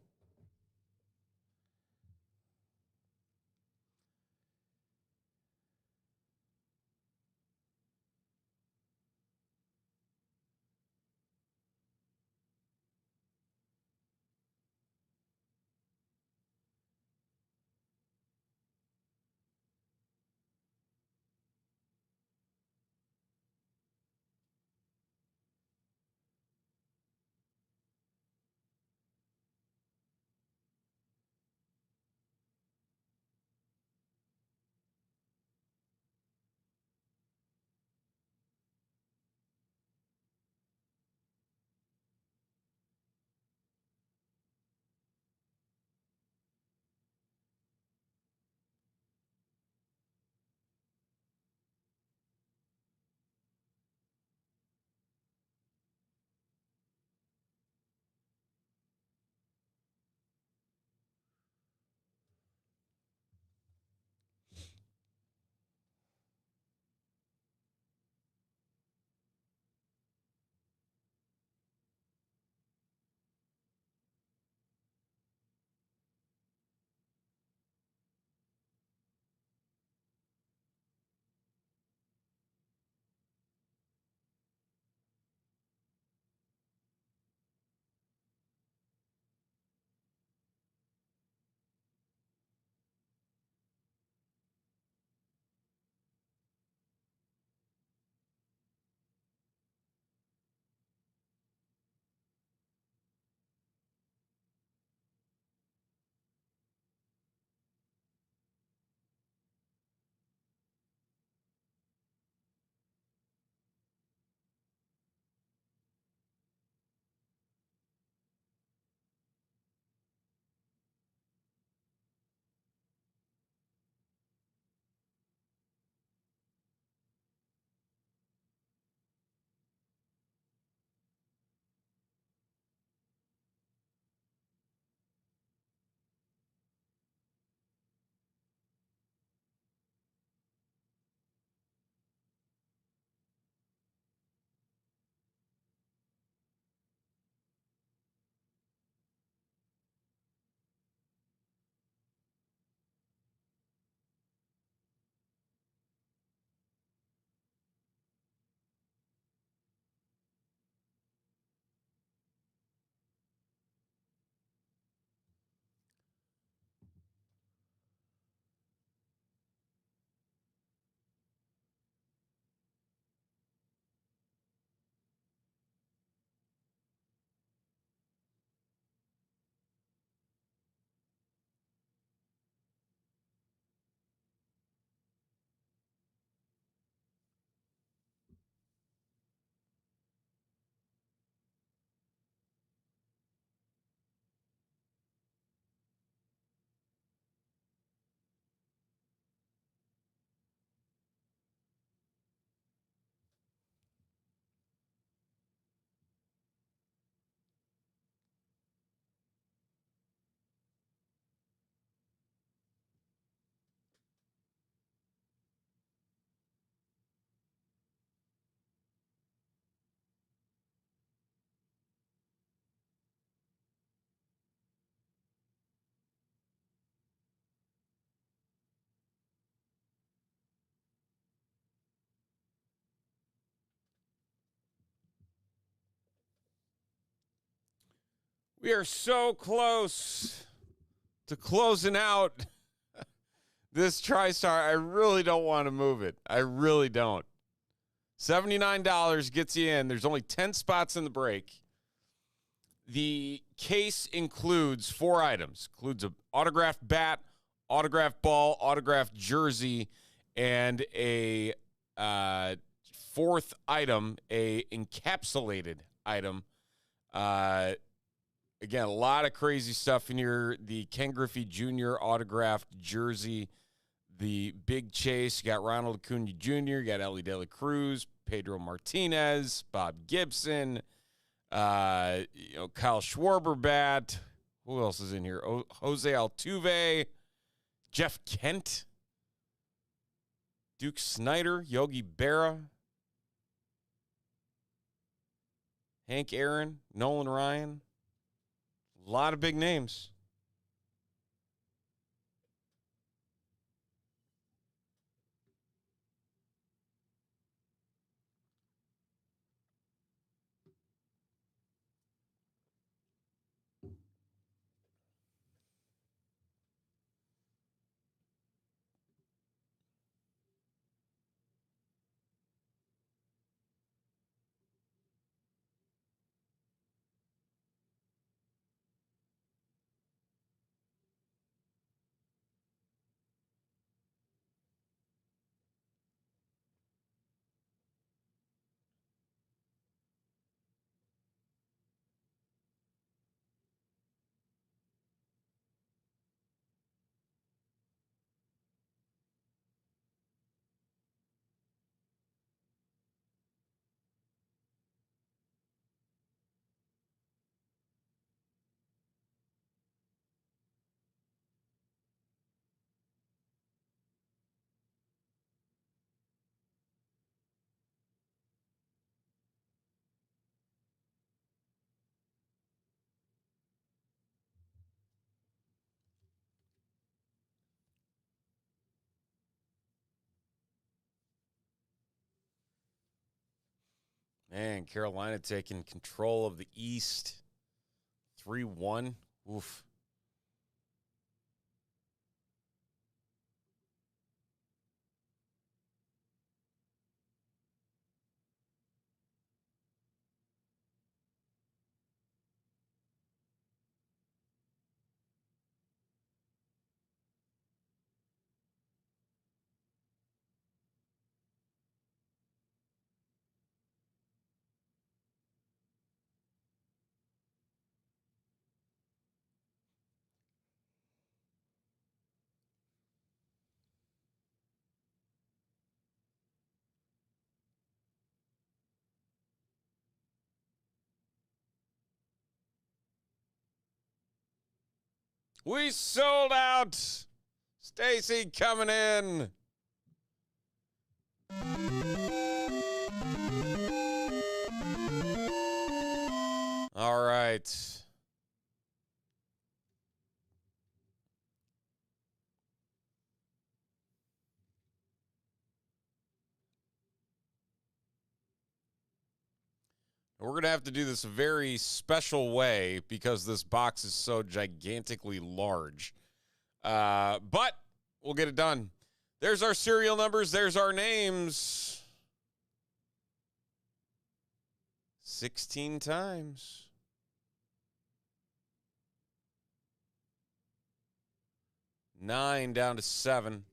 We are so close to closing out this TriStar. I really don't want to move it. I really don't. $79 gets you in. There's only 10 spots in the break. The case includes 4 items. Includes an autographed bat, autographed ball, autographed jersey, and a fourth item, a encapsulated item. Again, a lot of crazy stuff in here. The Ken Griffey Jr. autographed jersey, the Big Chase. You got Ronald Acuna Jr., you got Ellie De La Cruz, Pedro Martinez, Bob Gibson, Kyle Schwarber bat. Who else is in here? Jose Altuve, Jeff Kent, Duke Snider, Yogi Berra, Hank Aaron, Nolan Ryan. A lot of big names. Man, Carolina taking control of the East. 3-1. Oof. We sold out. Stacy coming in. All right. We're going to have to do this a very special way because this box is so gigantically large. But we'll get it done. There's our serial numbers. There's our names. 16 times. Nine down to 7.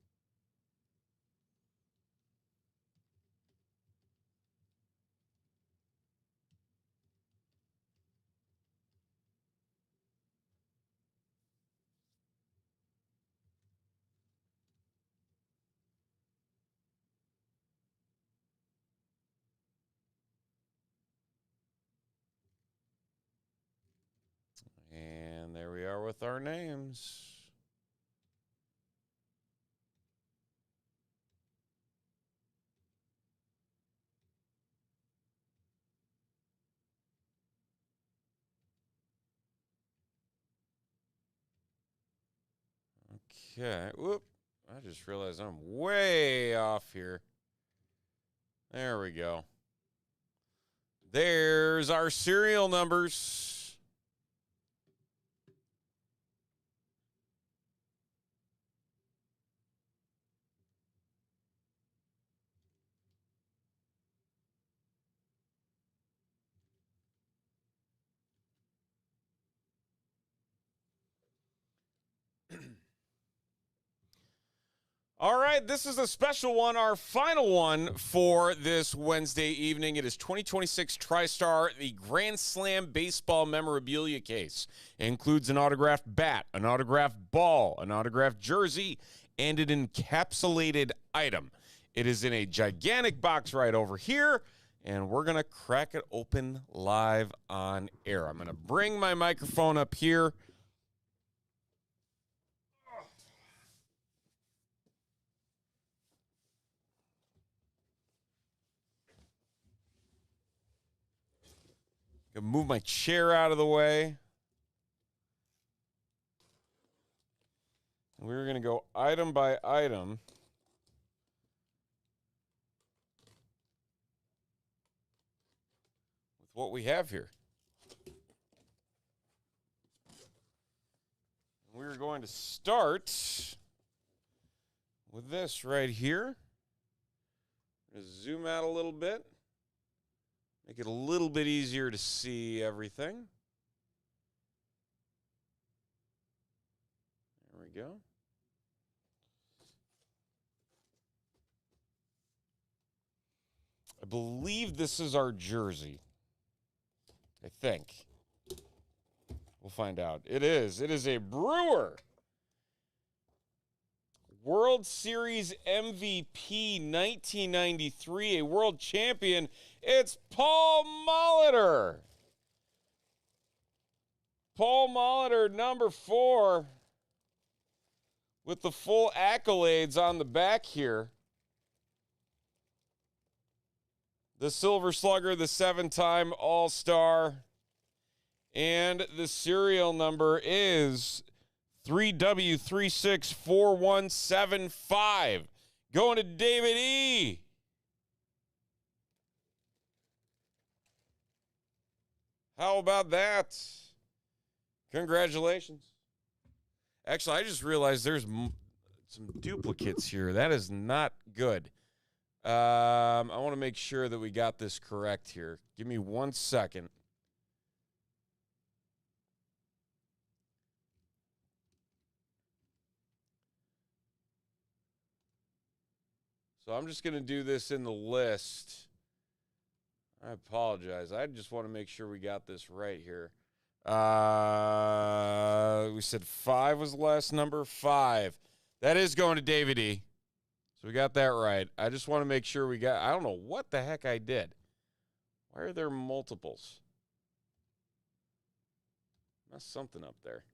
And there we are with our names. Okay. Whoop. I just realized I'm way off here. There we go. There's our serial numbers. All right, this is a special one, our final one for this Wednesday evening. It is 2026 TriStar, the Grand Slam Baseball Memorabilia Case. It includes an autographed bat, an autographed ball, an autographed jersey, and an encapsulated item. It is in a gigantic box right over here, and we're going to crack it open live on air. I'm going to bring my microphone up here. Gonna move my chair out of the way. And we're going to go item by item. With what we have here. We're going to start with this right here. I'm going to zoom out a little bit. Make it a little bit easier to see everything. There we go. I believe this is our jersey. I think. We'll find out. It is. It is a Brewer. World Series MVP 1993, a world champion. It's Paul Molitor. Paul Molitor, number 4, with the full accolades on the back here. The Silver Slugger, the 7-time All-Star. And the serial number is 3W364175. Going to David E. How about that? Congratulations. Actually, I just realized there's some duplicates here. That is not good. I want to make sure that we got this correct here. Give me 1 second. So I'm just going to do this in the list. I apologize. I just want to make sure we got this right here. We said 5 was the last number. 5. That is going to David E. So we got that right. I just want to make sure we got... I don't know what the heck I did. Why are there multiples? Messed something up there.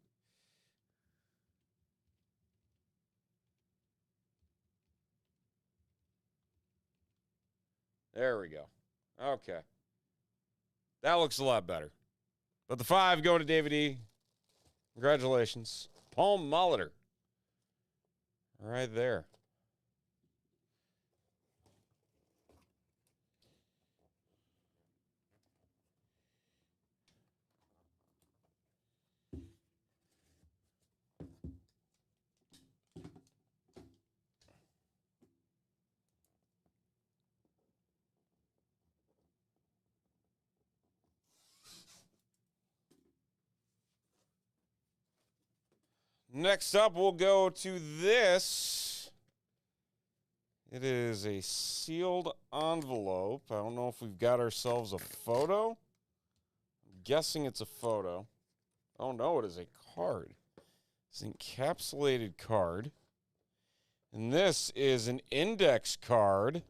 There we go. Okay. That looks a lot better. But the 5 going to David E. Congratulations. Paul Molitor. Right there. Next up, we'll go to this. It is a sealed envelope. I don't know if we've got ourselves a photo. I'm guessing it's a photo. Oh, no, it is a card. It's an encapsulated card. And this is an index card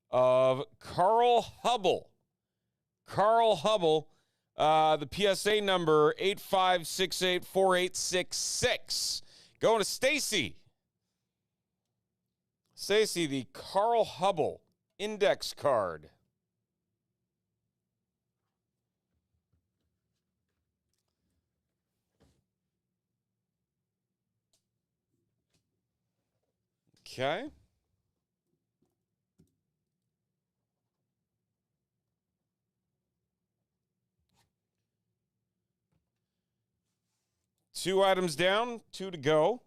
of Carl Hubbell. Carl Hubbell. The PSA number 85684866. Going to Stacy. Stacy, the Carl Hubbell index card. Okay. Two items down, 2 to go.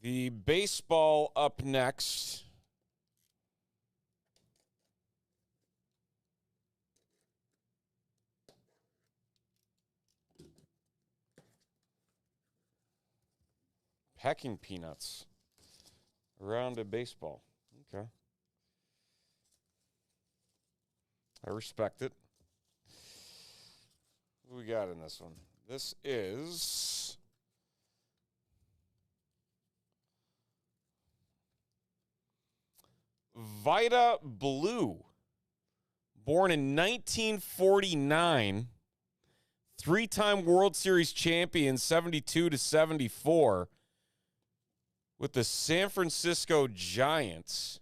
The baseball up next. Pecking peanuts around a baseball. Okay. I respect it. What we got in this one? This is Vida Blue. Born in 1949. Three-time World Series champion, 72 to 74, with the San Francisco Giants.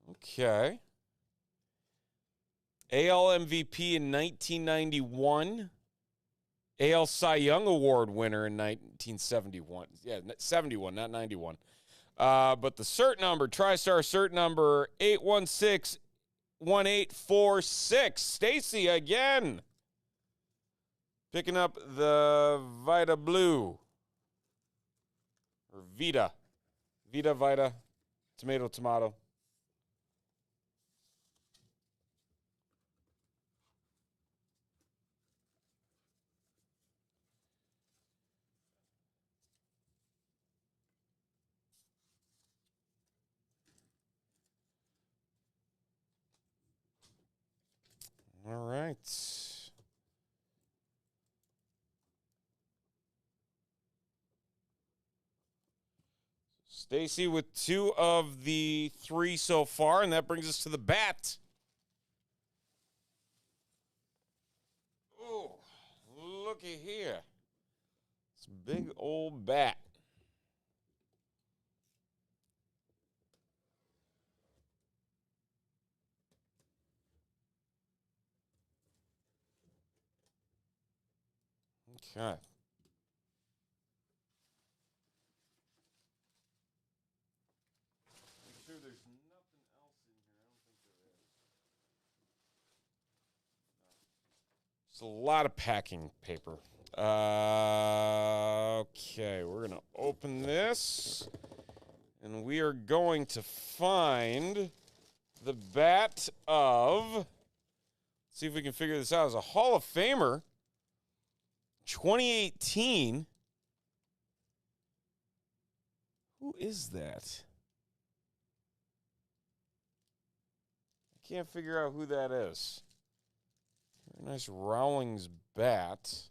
Okay. AL MVP in 1991. AL Cy Young Award winner in 1971. Yeah, 71, not 91. But the cert number, TriStar cert number 816-1846. Stacy again. Picking up the Vida Blue. Or Vita. Vita, Vida. Tomato, tomato. All right. Stacy with 2 of the 3 so far, and that brings us to the bat. Oh, looky here. It's a big old bat. Okay. Make sure there's nothing else in here. I don't think there is. No. Just a lot of packing paper. Okay, we're going to open this, and we are going to find the bat of, let's see if we can figure this out, as a Hall of Famer. 2018. Who is that? I can't figure out who that is. Very nice Rawlings bat.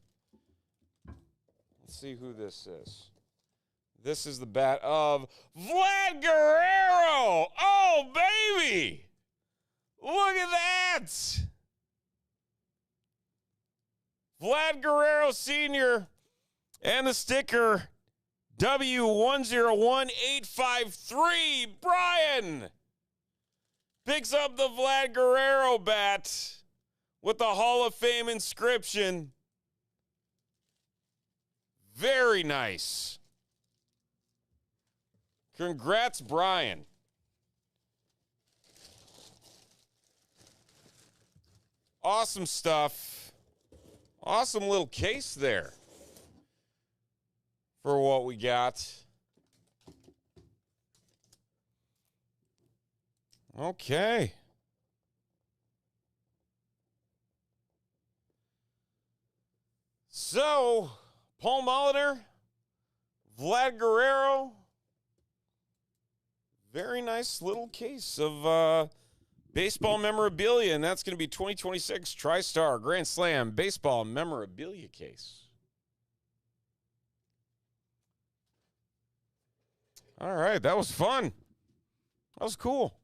Let's see who this is. This is the bat of Vlad Guerrero. Oh, baby. Look at that. Vlad Guerrero Sr. and the sticker W101853. Brian picks up the Vlad Guerrero bat with the Hall of Fame inscription. Very nice. Congrats, Brian. Awesome stuff. Awesome little case there for what we got. Okay. So, Paul Molitor, Vlad Guerrero, very nice little case of baseball memorabilia, and that's going to be 2026 TriStar Grand Slam baseball memorabilia case. All right, that was fun. That was cool.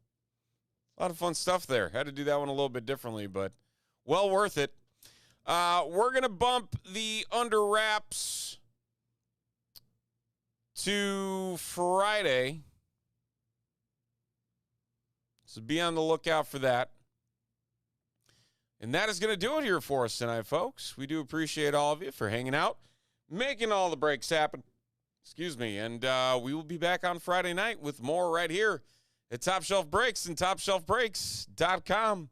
A lot of fun stuff there. Had to do that one a little bit differently, but well worth it. We're going to bump the under wraps to Friday. So be on the lookout for that. And that is going to do it here for us tonight, folks. We do appreciate all of you for hanging out, making all the breaks happen. Excuse me. And we will be back on Friday night with more right here at Top Shelf Breaks and TopShelfBreaks.com.